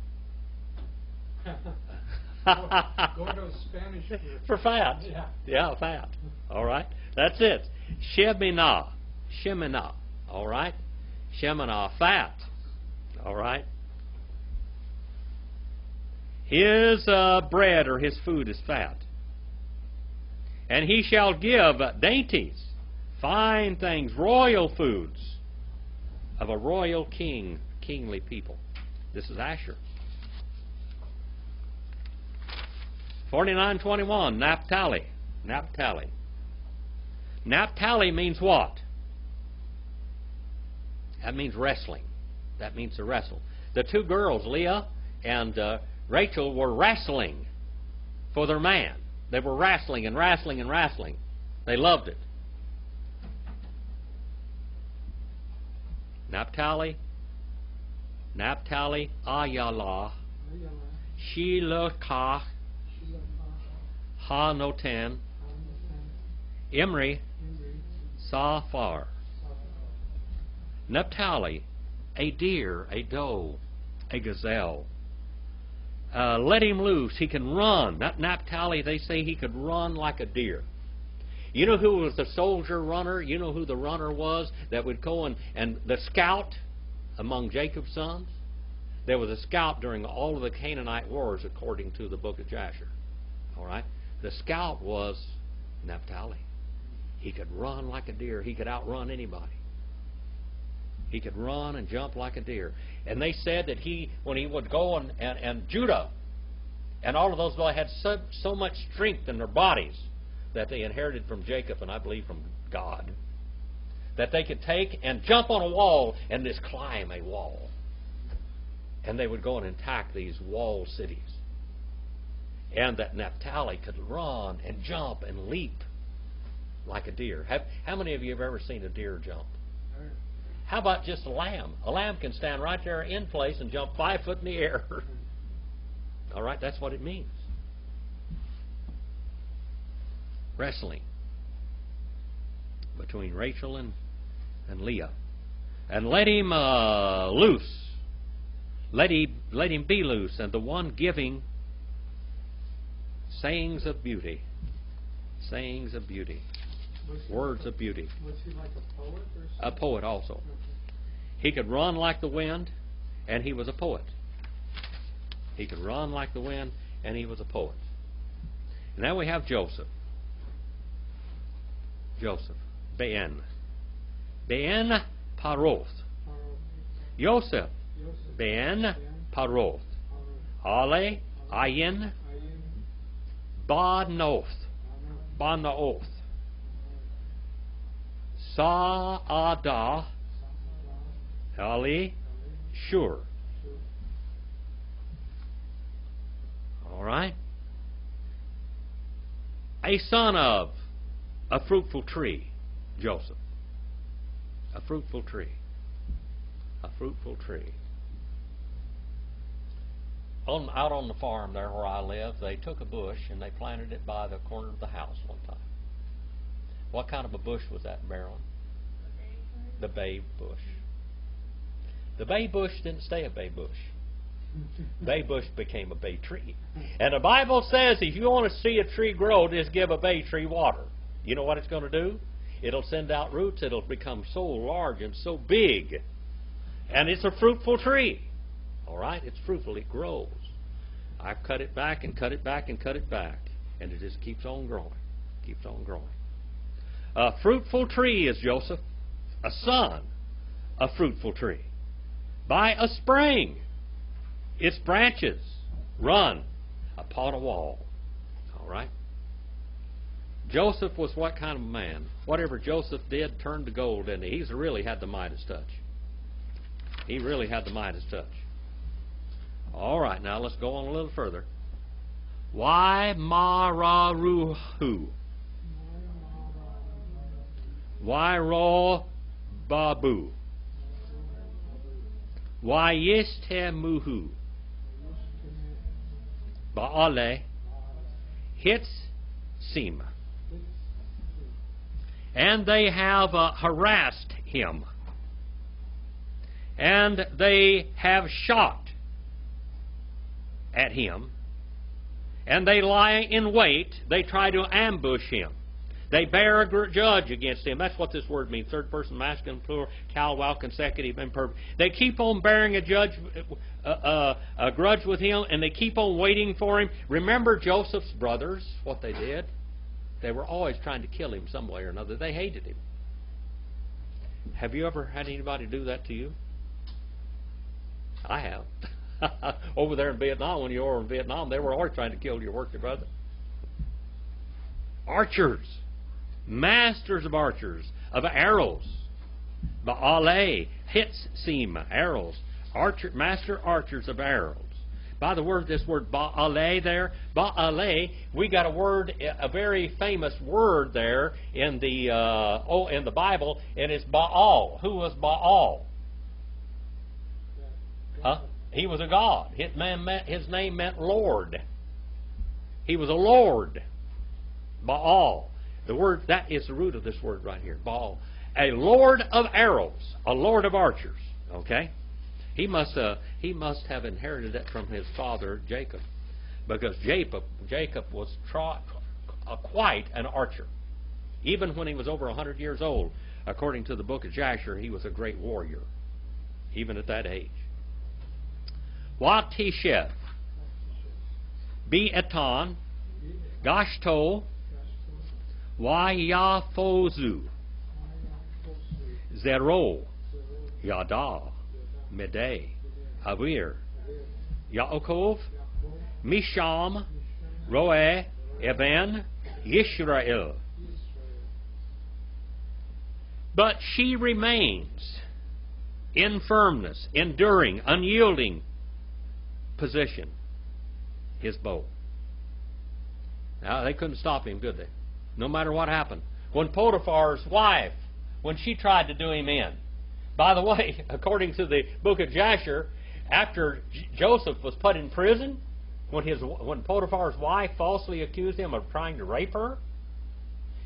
Go to Spanish For fat. Yeah. Yeah, fat. All right. That's it. Sheminah. Sheminah. All right. Sheminah, fat. All right. His bread or his food is fat. And he shall give dainties, fine things, royal foods of a royal king, kingly people. This is Asher. 49:21, Naphtali. Naphtali. Naphtali means what? That means wrestling. That means to wrestle. The two girls, Leah and Rachel, were wrestling for their man. They were wrestling and wrestling and wrestling. They loved it. Naphtali. Naphtali, Ayala, Shilokah, Hanotan, Imri, Safar. Naphtali, a deer, a doe, a gazelle. Let him loose. He can run. That Naphtali, they say he could run like a deer. You know who was the soldier runner? You know who the runner was that would go and the scout among Jacob's sons? There was a scout during all of the Canaanite wars, according to the book of Jasher. All right? The scout was Naphtali. He could run like a deer. He could outrun anybody. He could run and jump like a deer. And they said that when he would go and Judah and all of those boys had so much strength in their bodies that they inherited from Jacob and I believe from God, that they could take and jump on a wall and just climb a wall. And they would go and attack these wall cities. And that Naphtali could run and jump and leap like a deer. How many of you have ever seen a deer jump? How about just a lamb? A lamb can stand right there in place and jump 5 foot in the air. All right, that's what it means. Wrestling between Rachel and Leah. And let him loose. Let him be loose. And the one giving sayings of beauty. Sayings of beauty. Words of beauty. Was he like a poet or something? A poet also. Okay. He could run like the wind, and he was a poet. He could run like the wind, and he was a poet. And now we have Joseph. Joseph. Ben Paroth. Joseph. Ben Paroth. Ale Ayin Banoth. Banaoth. Sa'ada Ali Shur. All right. A son of a fruitful tree, Joseph. A fruitful tree. A fruitful tree. Out on the farm there where I live, they took a bush and they planted it by the corner of the house one time. What kind of a bush was that, Marilyn? The bay bush. The bay bush didn't stay a bay bush. Bay bush became a bay tree. And the Bible says if you want to see a tree grow, just give a bay tree water. You know what it's going to do? It'll send out roots. It'll become so large and so big. And it's a fruitful tree. All right? It's fruitful. It grows. I've cut it back and cut it back and cut it back. And it just keeps on growing. Keeps on growing. A fruitful tree is Joseph. A son, a fruitful tree. By a spring, its branches run upon a wall. All right? Joseph was what kind of a man? Whatever Joseph did turned to gold, didn't he? He really had the Midas touch. He really had the Midas touch. All right, now let's go on a little further. Why Mararuhu? Why Ro Babu? Why Yistemuhu? Baale Hitzim. And they have harassed him. And they have shot at him. and they lie in wait. They try to ambush him. They bear a judge against him. That's what this word means. Third person, masculine, plural, cal, consecutive, imperfect. They keep on bearing a grudge with him, and they keep on waiting for him. Remember Joseph's brothers, what they did? They were always trying to kill him some way or another. They hated him. Have you ever had anybody do that to you? I have. Over there in Vietnam, when you were in Vietnam, they were always trying to kill your worker brother. Archers. Masters of archers, of arrows. Ba'ale, hits seem, arrows. Master archers of arrows. By the word, this word ba'ale there, ba'ale, we got a word, a very famous word there in the Bible, and it's Baal. Who was Baal? Huh? He was a god. His name meant Lord. He was a Lord. Baal. The word, that is the root of this word right here, Baal. A lord of arrows, a lord of archers. Okay? He must have inherited that from his father Jacob, because Jacob was quite an archer. Even when he was over 100 years old, according to the book of Jasher, he was a great warrior, even at that age. Watishev, Be'etan, Gashto, Wayafozu, Zero, Yada, Medei, Havir, Yaakov, Misham, Roe, Evan, Yisrael. But she remains in firmness, enduring, unyielding position, his bow. Now, they couldn't stop him, could they? No matter what happened. When Potiphar's wife, when she tried to do him in. By the way, according to the book of Jasher, after Joseph was put in prison, when Potiphar's wife falsely accused him of trying to rape her,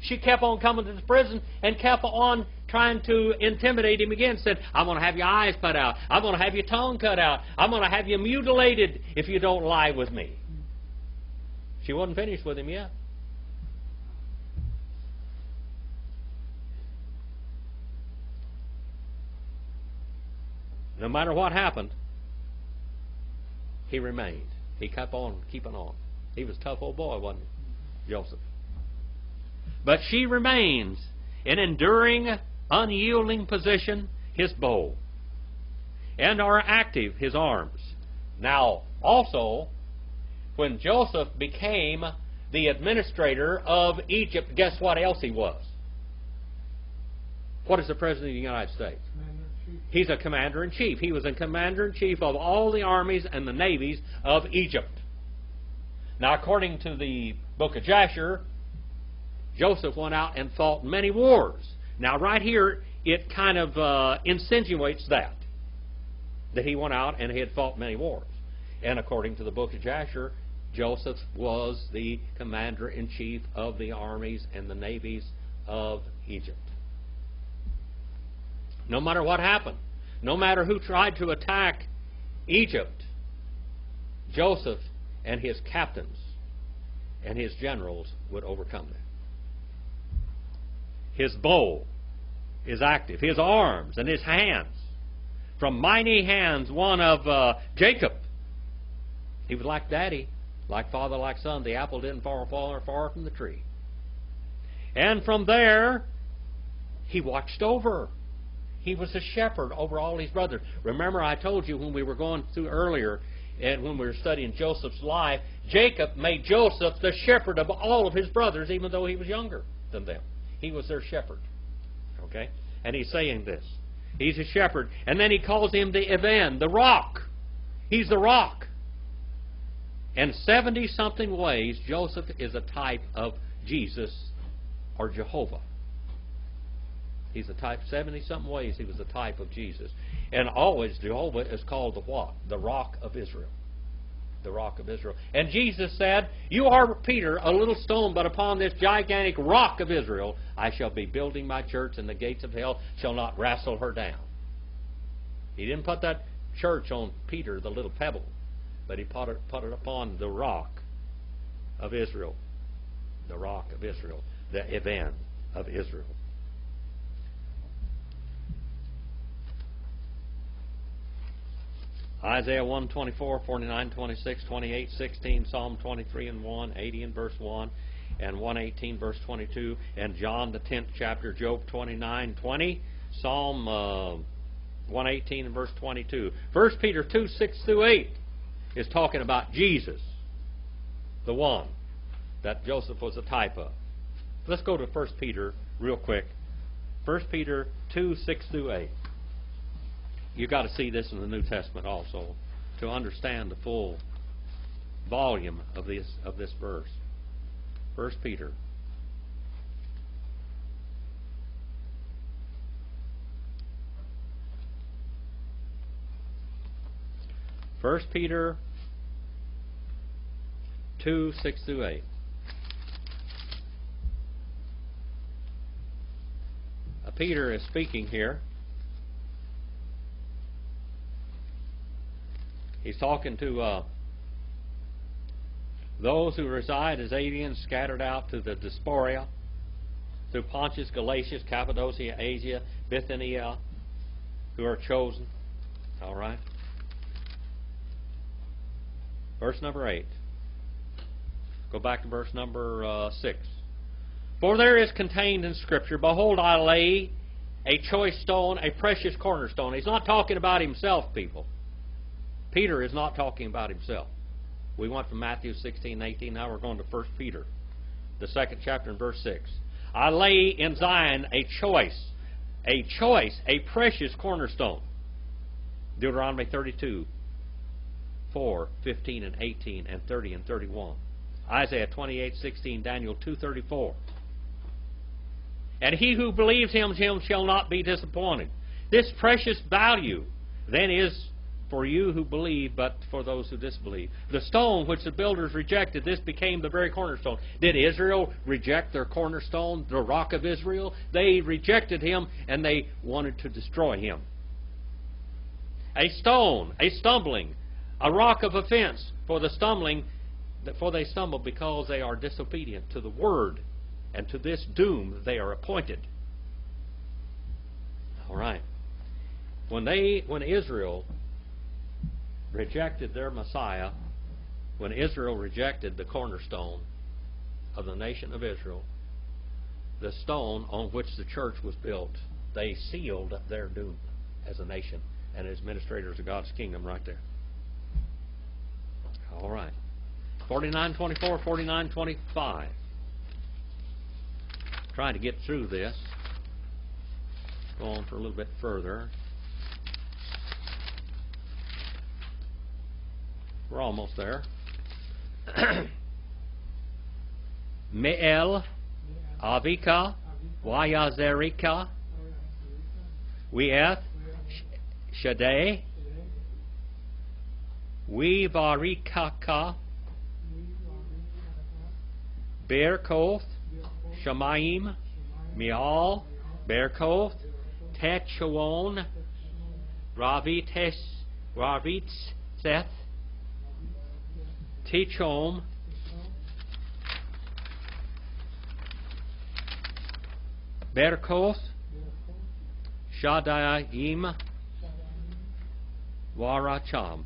she kept on coming to the prison and kept on trying to intimidate him again. Said, I'm going to have your eyes cut out. I'm going to have your tongue cut out. I'm going to have you mutilated if you don't lie with me. She wasn't finished with him yet. No matter what happened, he remained. He kept on keeping on. He was a tough old boy, wasn't he, Joseph? But she remains in enduring, unyielding position, his bow, and are active, his arms. Now, also, when Joseph became the administrator of Egypt, guess what else he was? What is the President of the United States? He's a commander-in-chief. He was a commander-in-chief of all the armies and the navies of Egypt. Now, according to the book of Jasher, Joseph went out and fought many wars. Now, right here, it kind of insinuates that he went out and he had fought many wars. And according to the book of Jasher, Joseph was the commander-in-chief of the armies and the navies of Egypt. No matter what happened, no matter who tried to attack Egypt, Joseph and his captains and his generals would overcome them. His bow is active, his arms and his hands. From mighty hands, one of Jacob. He was like daddy, like father, like son. The apple didn't fall far from the tree. And from there, he watched over. He was a shepherd over all his brothers. Remember, I told you when we were going through earlier, and when we were studying Joseph's life, Jacob made Joseph the shepherd of all of his brothers, even though he was younger than them. He was their shepherd. Okay? And he's saying this. He's a shepherd. And then he calls him the Evan, the rock. He's the rock. In 70-something ways, Joseph is a type of Jesus or Jehovah. He's a type, 70-something ways he was a type of Jesus. And always Jehovah is called the what? The Rock of Israel. The Rock of Israel. And Jesus said, you are Peter, a little stone, but upon this gigantic rock of Israel I shall be building my church, and the gates of hell shall not wrestle her down. He didn't put that church on Peter, the little pebble, but he put it upon the rock of Israel. The rock of Israel. The event of Israel. Isaiah 1:24, 49, 26, 28, 16, Psalm 23 and 1, 80 and verse 1, and 118 verse 22, and John the 10th chapter, Job 29, 20, Psalm 118 and verse 22. 1 Peter 2, 6 through 8 is talking about Jesus, the one that Joseph was a type of. Let's go to 1 Peter real quick. 1 Peter 2, 6 through 8. You've got to see this in the New Testament also to understand the full volume of this verse. 1 Peter. First Peter 2, 6 through 8. Peter is speaking here. He's talking to those who reside as aliens scattered out to the diaspora, through Pontus, Galatia, Cappadocia, Asia, Bithynia, who are chosen. All right. Verse number 8. Go back to verse number 6. For there is contained in Scripture, behold, I lay a choice stone, a precious cornerstone. He's not talking about himself, people. Peter is not talking about himself. We went from Matthew 16, 18. Now we're going to 1 Peter, the 2nd chapter and verse 6. I lay in Zion a precious cornerstone. Deuteronomy 32, 4, 15, and 18, and 30 and 31. Isaiah 28, 16, Daniel 2:34. And he who believes him shall not be disappointed. This precious value then is for you who believe, but for those who disbelieve. The stone which the builders rejected, this became the very cornerstone. Did Israel reject their cornerstone, the rock of Israel? They rejected him, and they wanted to destroy him. A stone, a stumbling, a rock of offense for the stumbling, for they stumble because they are disobedient to the word, and to this doom they are appointed. All right. When Israel rejected their Messiah, when Israel rejected the cornerstone of the nation of Israel, the stone on which the church was built, they sealed their doom as a nation and as administrators of God's kingdom right there. All right. 49:24, 49:25. Trying to get through this. Go on for a little bit further. We're almost there. Me'el, Avika, Wayazerika, Weeth, Shaddai, Wevarikaka, Berkoth, Shemaim, Mial, Berkoth, Tetchawon, Ravitzeth, Tichom, Berkoth, Shadaim, Waracham.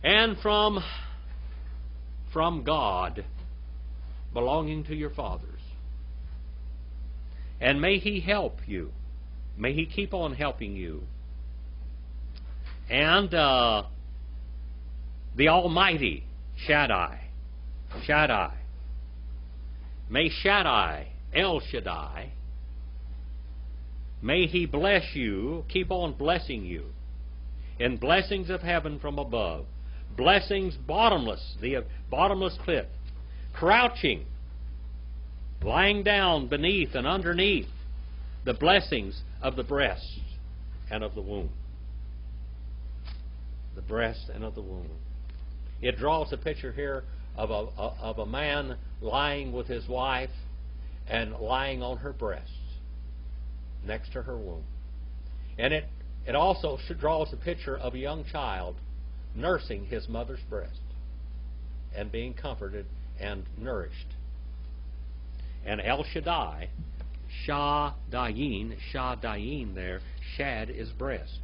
And from God, belonging to your fathers. And may He help you. May He keep on helping you. And the Almighty, Shaddai. May Shaddai, El Shaddai, may He bless you, keep on blessing you in blessings of heaven from above. Blessings bottomless, the bottomless pit, crouching, lying down beneath and underneath the blessings of the breast and of the womb. The breast and of the womb. It draws a picture here of a man lying with his wife and lying on her breast next to her womb. And it also draws a picture of a young child nursing his mother's breast and being comforted and nourished. And El Shaddai, Shadayin there, Shad is breast,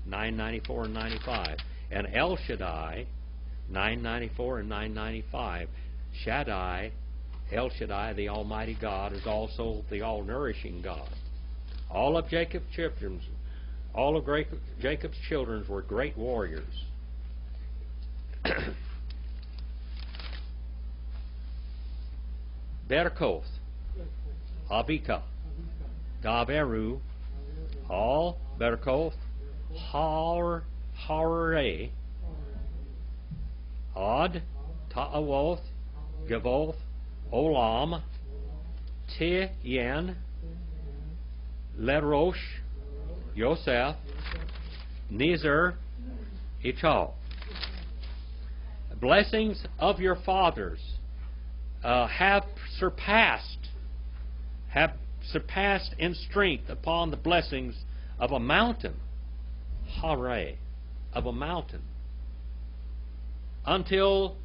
994 and 95. And El Shaddai, 994 and 995, Shaddai, El Shaddai, the Almighty God, is also the all-nourishing God. All of Jacob's children were great warriors. Berkoth, Abika, Daveru, Al, Berkoth, Harare, Ad, Ta'awoth, Gavoth, Olam, Tiyen, Lerosh, Yosef, Nizar, Ichal. Blessings of your fathers have surpassed in strength upon the blessings of a mountain, Hare, of a mountain, until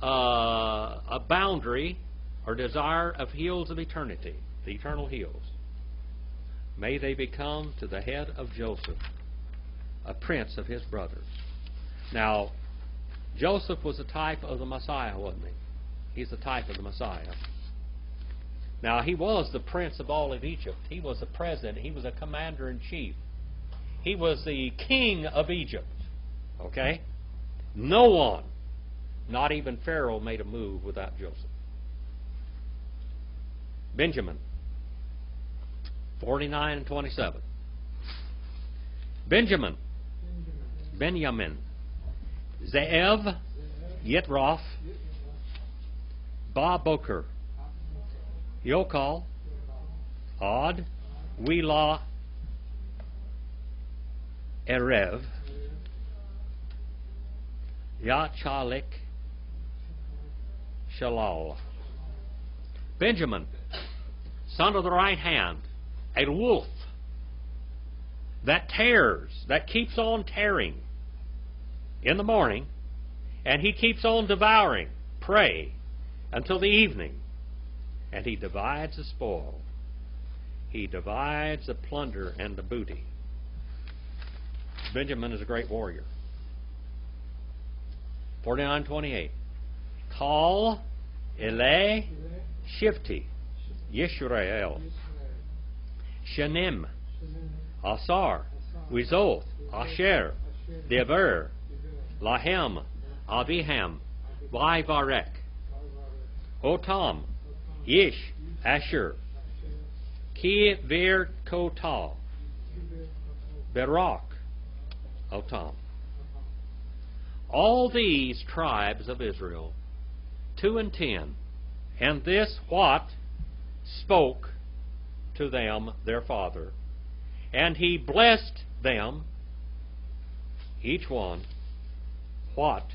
a boundary or desire of hills of eternity, the eternal hills. May they become to the head of Joseph, a prince of his brothers. Now, Joseph was a type of the Messiah, wasn't he? He's the type of the Messiah. Now, he was the prince of all of Egypt. He was the president. He was a commander-in-chief. He was the king of Egypt. Okay? No one, not even Pharaoh, made a move without Joseph. Benjamin, 49 and 27. Benjamin, Ze'ev, Yitroth, Ba Boker, Yokal, Ad, Wila, Erev, Yachalik, Shalal. Benjamin, son of the right hand, a wolf that tears, that keeps on tearing in the morning, and he keeps on devouring prey until the evening, and he divides the spoil. He divides the plunder and the booty. Benjamin is a great warrior. 49:28. Call Ele Shivti Yisrael Shanim Asar Wizoth Asher Dever Lahem Aviham Vaivarek Otam Ish Asher Ki Ver Kotal Barak Otam. All these tribes of Israel, 2 and 10, and this what spoke to them their father, and he blessed them, each one, what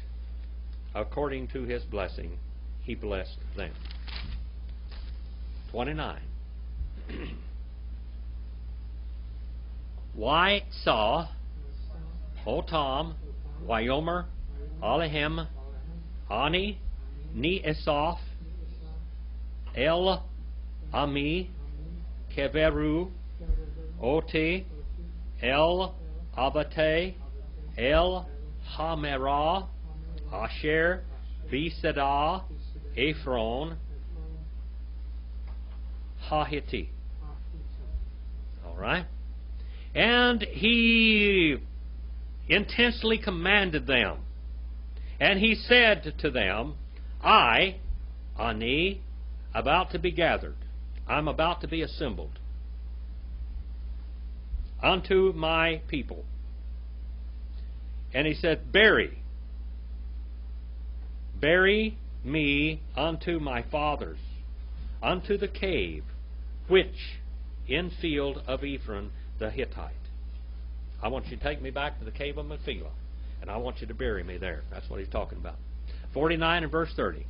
according to his blessing he blessed them. 29. Why saw Otam, Wyomer, Alehem, Ani, Ni Esaf, El Ami, Keveru, Oti, El Abate, El Hamerah, Asher, Bisedah, Ephron, Hahiti. All right? And he intensely commanded them. And he said to them, I, Ani, about to be gathered. I'm about to be assembled unto my people. And he said, bury me unto my fathers, unto the cave, which in field of Ephron the Hittite. I want you to take me back to the cave of Mephilah, and I want you to bury me there. That's what he's talking about. 49 and verse 30.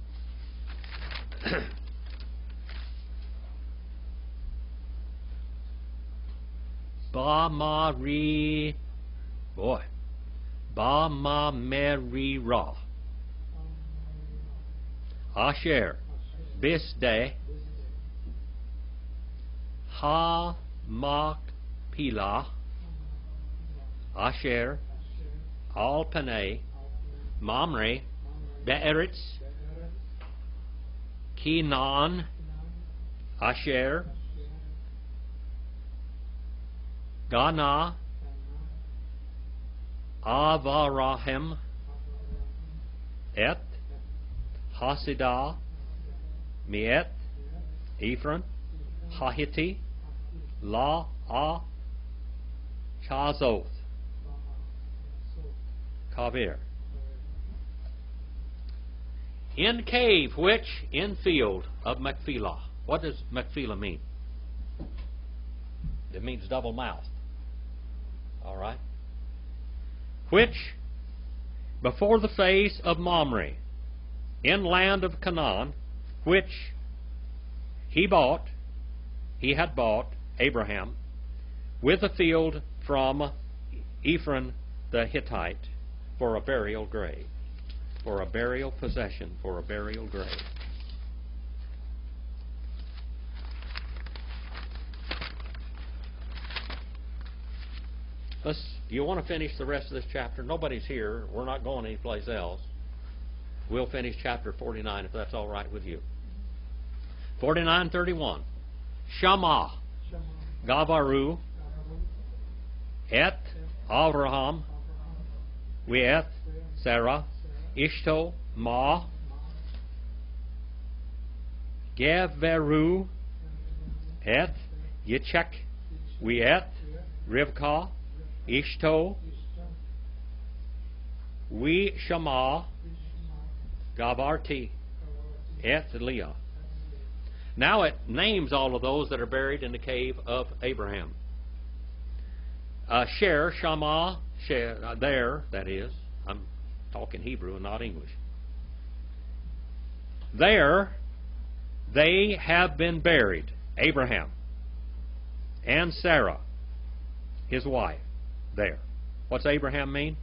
Ba-ma-ri, boy, Ba Ma Meri Ra. Asher. Bisde. Ha Mak Pila. Asher. Al Panay. Mamre. Be'eretz. Kinan. Asher. Gana. Avarahim. Et. Hasidah. Miet. Ephron. Hahiti. La. A. Chazoth. Kavir. In cave which in field of Machpelah. What does Machpelah mean? It means double mouthed. All right. Which before the face of Mamre, in land of Canaan, which he had bought Abraham with a field from Ephron the Hittite for a burial grave, for a burial possession, for a burial grave. Do you want to finish the rest of this chapter? Nobody's here. We're not going anyplace else. We'll finish chapter 49 if that's all right with you. 49:31. Shama, Gavaru, Et, Avraham, Wieth, Sarah, Ishto, Ma, Geveru, Et, Yitzchak, Wieth, Rivka, Ishto, We Shama, Gavarti, Et Leah. Now it names all of those that are buried in the cave of Abraham. Sher, Shama, Sher, there, that is. I'm talking Hebrew and not English. There they have been buried, Abraham and Sarah, his wife, there. What's Abraham mean?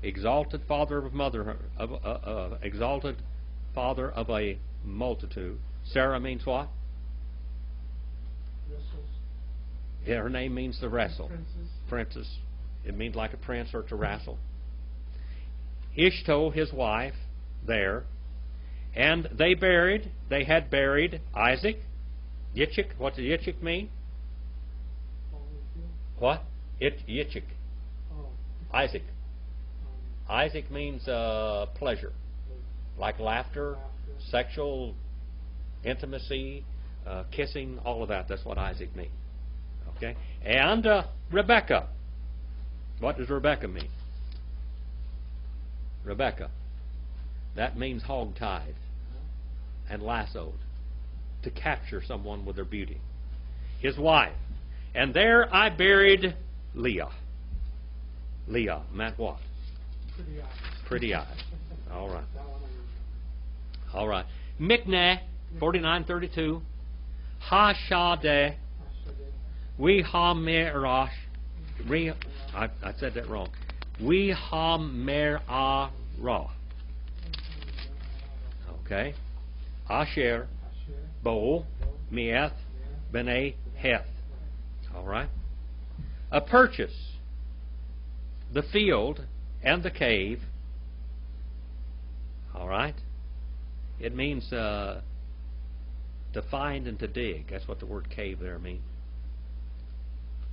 Exalted father of mother, exalted father of a multitude. Sarah means what? Yeah, her name means to wrestle. Princess. It means like a prince or to wrestle. Ishto, his wife, there. And they had buried Isaac. Yitzchak. What does Yitzchak mean? What? Yitzchak. Isaac. Isaac means pleasure. Like laughter, sexual intimacy, kissing, all of that. That's what Isaac means. Okay? And Rebecca. What does Rebecca mean? Rebecca. That means hog-tied and lassoed. To capture someone with their beauty. His wife. And there I buried Leah. Leah meant what? Pretty eyes. Pretty eyes. All right. All right. Mikneh, 49:32. Hashadeh. We hamerash. I said that wrong. We hamerah. Okay. Asher. Bo. Mieth. B'nai Heth. All right. A purchase. The field and the cave. All right. It means to find and to dig. That's what the word cave there means.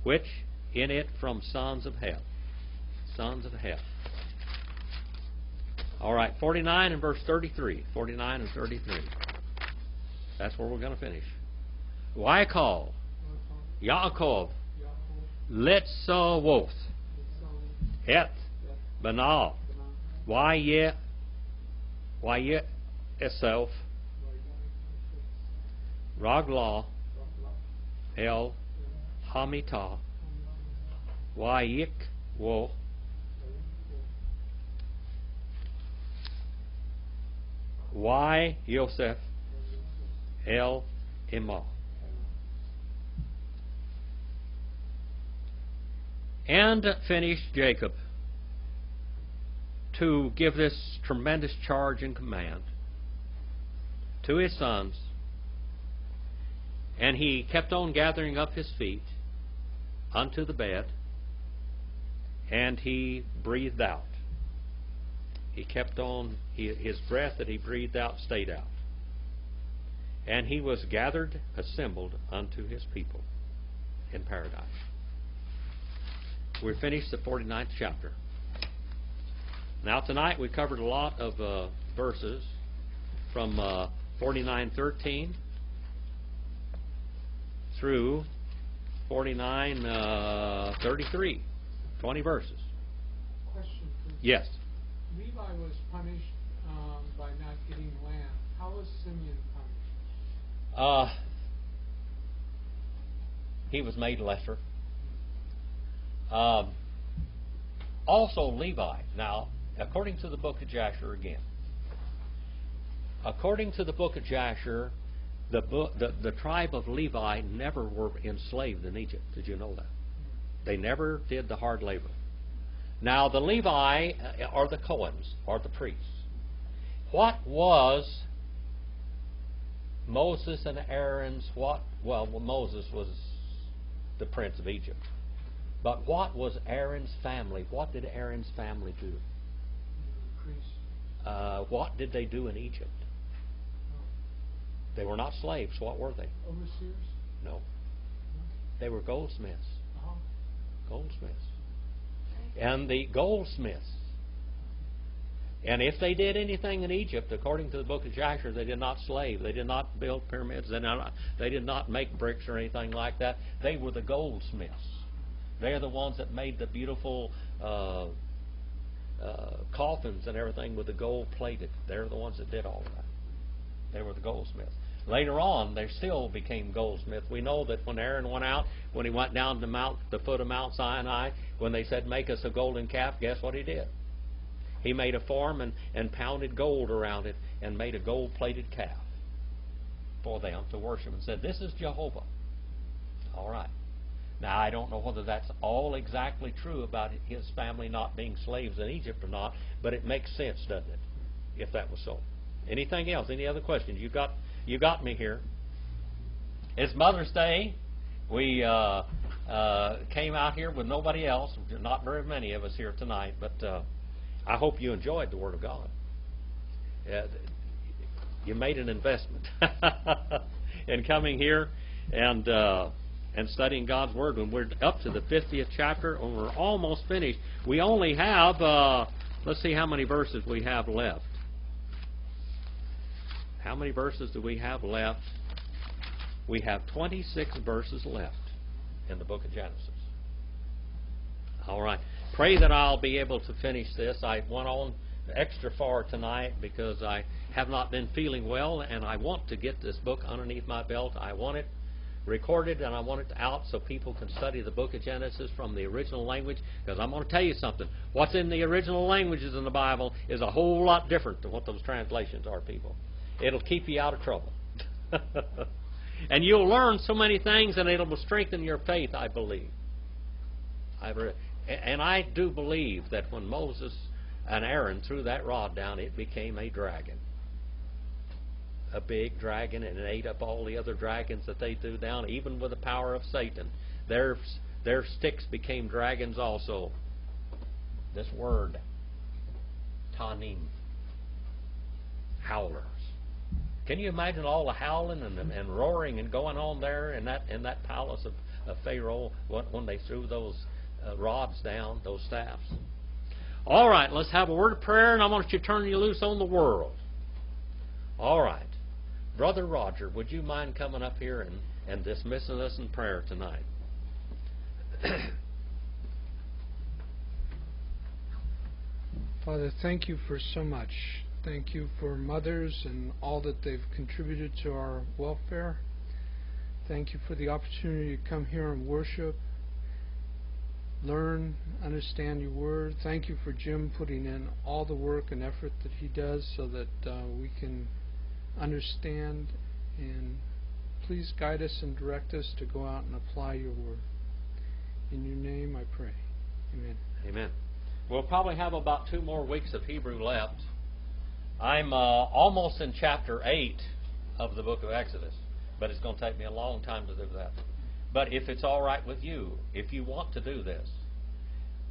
Which in it from sons of Heth. Sons of Heth. All right. 49 and verse 33. 49 and 33. That's where we're going to finish. Why call Yaakov Letzawoth Het Banal Why Esau Ragla El Hamita Wayik Wo Why Yosef El Imah. And finished Jacob to give this tremendous charge and command to his sons, and he kept on gathering up his feet unto the bed, and he breathed out. He kept on, his breath that he breathed out stayed out. And he was gathered, assembled unto his people in paradise. We're finished the 49th chapter. Now tonight we covered a lot of verses from 49:13 through 49:33. 20 verses. Question, please. Yes. Levi was punished by not getting land. How was Simeon punished? He was made lesser. Also Levi. Now, according to the book of Jasher again. According to the book of Jasher, the tribe of Levi never were enslaved in Egypt. Did you know that? They never did the hard labor. Now, the Levi are the Cohens, or the priests. What was Moses and Aaron's, Well, Moses was the prince of Egypt. But what was Aaron's family? What did Aaron's family do? What did they do in Egypt? They were not slaves. What were they? Overseers? No. They were goldsmiths. Goldsmiths. And the goldsmiths. And if they did anything in Egypt, according to the book of Jasher, they did not slave. They did not build pyramids. They did not make bricks or anything like that. They were the goldsmiths. They're the ones that made the beautiful coffins and everything with the gold plated. They're the ones that did all of that. They were the goldsmiths. Later on, they still became goldsmiths. We know that when Aaron went out, when he went down to the foot of Mount Sinai, when they said, "Make us a golden calf," guess what he did? He made a form and pounded gold around it and made a gold-plated calf for them to worship and said, "This is Jehovah." All right. Now, I don't know whether that's all exactly true about his family not being slaves in Egypt or not, but it makes sense, doesn't it, if that was so. Anything else? Any other questions? You got me here. It's Mother's Day. We came out here with nobody else. Not very many of us here tonight, but I hope you enjoyed the Word of God. You made an investment in coming here and studying God's Word. When we're up to the 50th chapter, and we're almost finished. We only have, let's see how many verses we have left. How many verses do we have left? We have 26 verses left in the book of Genesis. All right. Pray that I'll be able to finish this. I went on extra far tonight because I have not been feeling well, and I want to get this book underneath my belt. I want it recorded, and I want it out so people can study the book of Genesis from the original language, because I'm going to tell you something. What's in the original languages in the Bible is a whole lot different than what those translations are, people. It'll keep you out of trouble. And you'll learn so many things, and it'll strengthen your faith, I believe. And I do believe that when Moses and Aaron threw that rod down, it became a dragon. A big dragon, and it ate up all the other dragons that they threw down, even with the power of Satan. Their sticks became dragons also. This word, Tanim, howlers. Can you imagine all the howling and roaring and going on there in that palace of Pharaoh when they threw those rods down, those staffs? All right, let's have a word of prayer, and I want you to turn you loose on the world. All right. Brother Roger, would you mind coming up here and dismissing us in prayer tonight? Father, thank you for so much. Thank you for mothers and all that they've contributed to our welfare. Thank you for the opportunity to come here and worship, learn, understand your word. Thank you for Jim putting in all the work and effort that he does so that we can understand, and please guide us and direct us to go out and apply your word. In your name I pray. Amen. Amen. We'll probably have about 2 more weeks of Hebrew left. I'm almost in chapter 8 of the book of Exodus, but it's going to take me a long time to do that. But if it's all right with you, if you want to do this,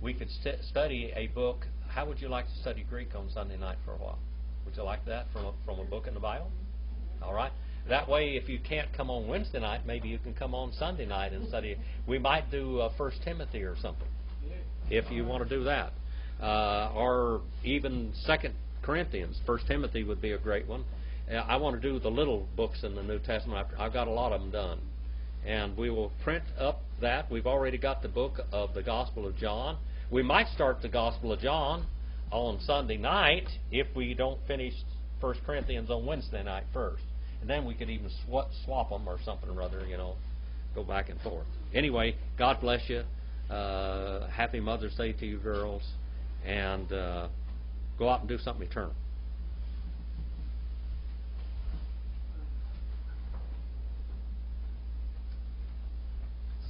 we could study a book. How would you like to study Greek on Sunday night for a while? Would you like that from a book in the Bible? All right. That way, if you can't come on Wednesday night, maybe you can come on Sunday night and study. We might do 1 Timothy or something, if you want to do that. Or even 2 Corinthians. 1 Timothy would be a great one. I want to do the little books in the New Testament. I've got a lot of them done. And we will print up that. We've already got the book of the Gospel of John. We might start the Gospel of John on Sunday night if we don't finish 1 Corinthians on Wednesday night first. And then we could even swap them or something or other, go back and forth. Anyway, God bless you. Happy Mother's Day to you girls. And go out and do something eternal.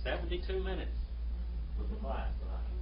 72 minutes was the class tonight.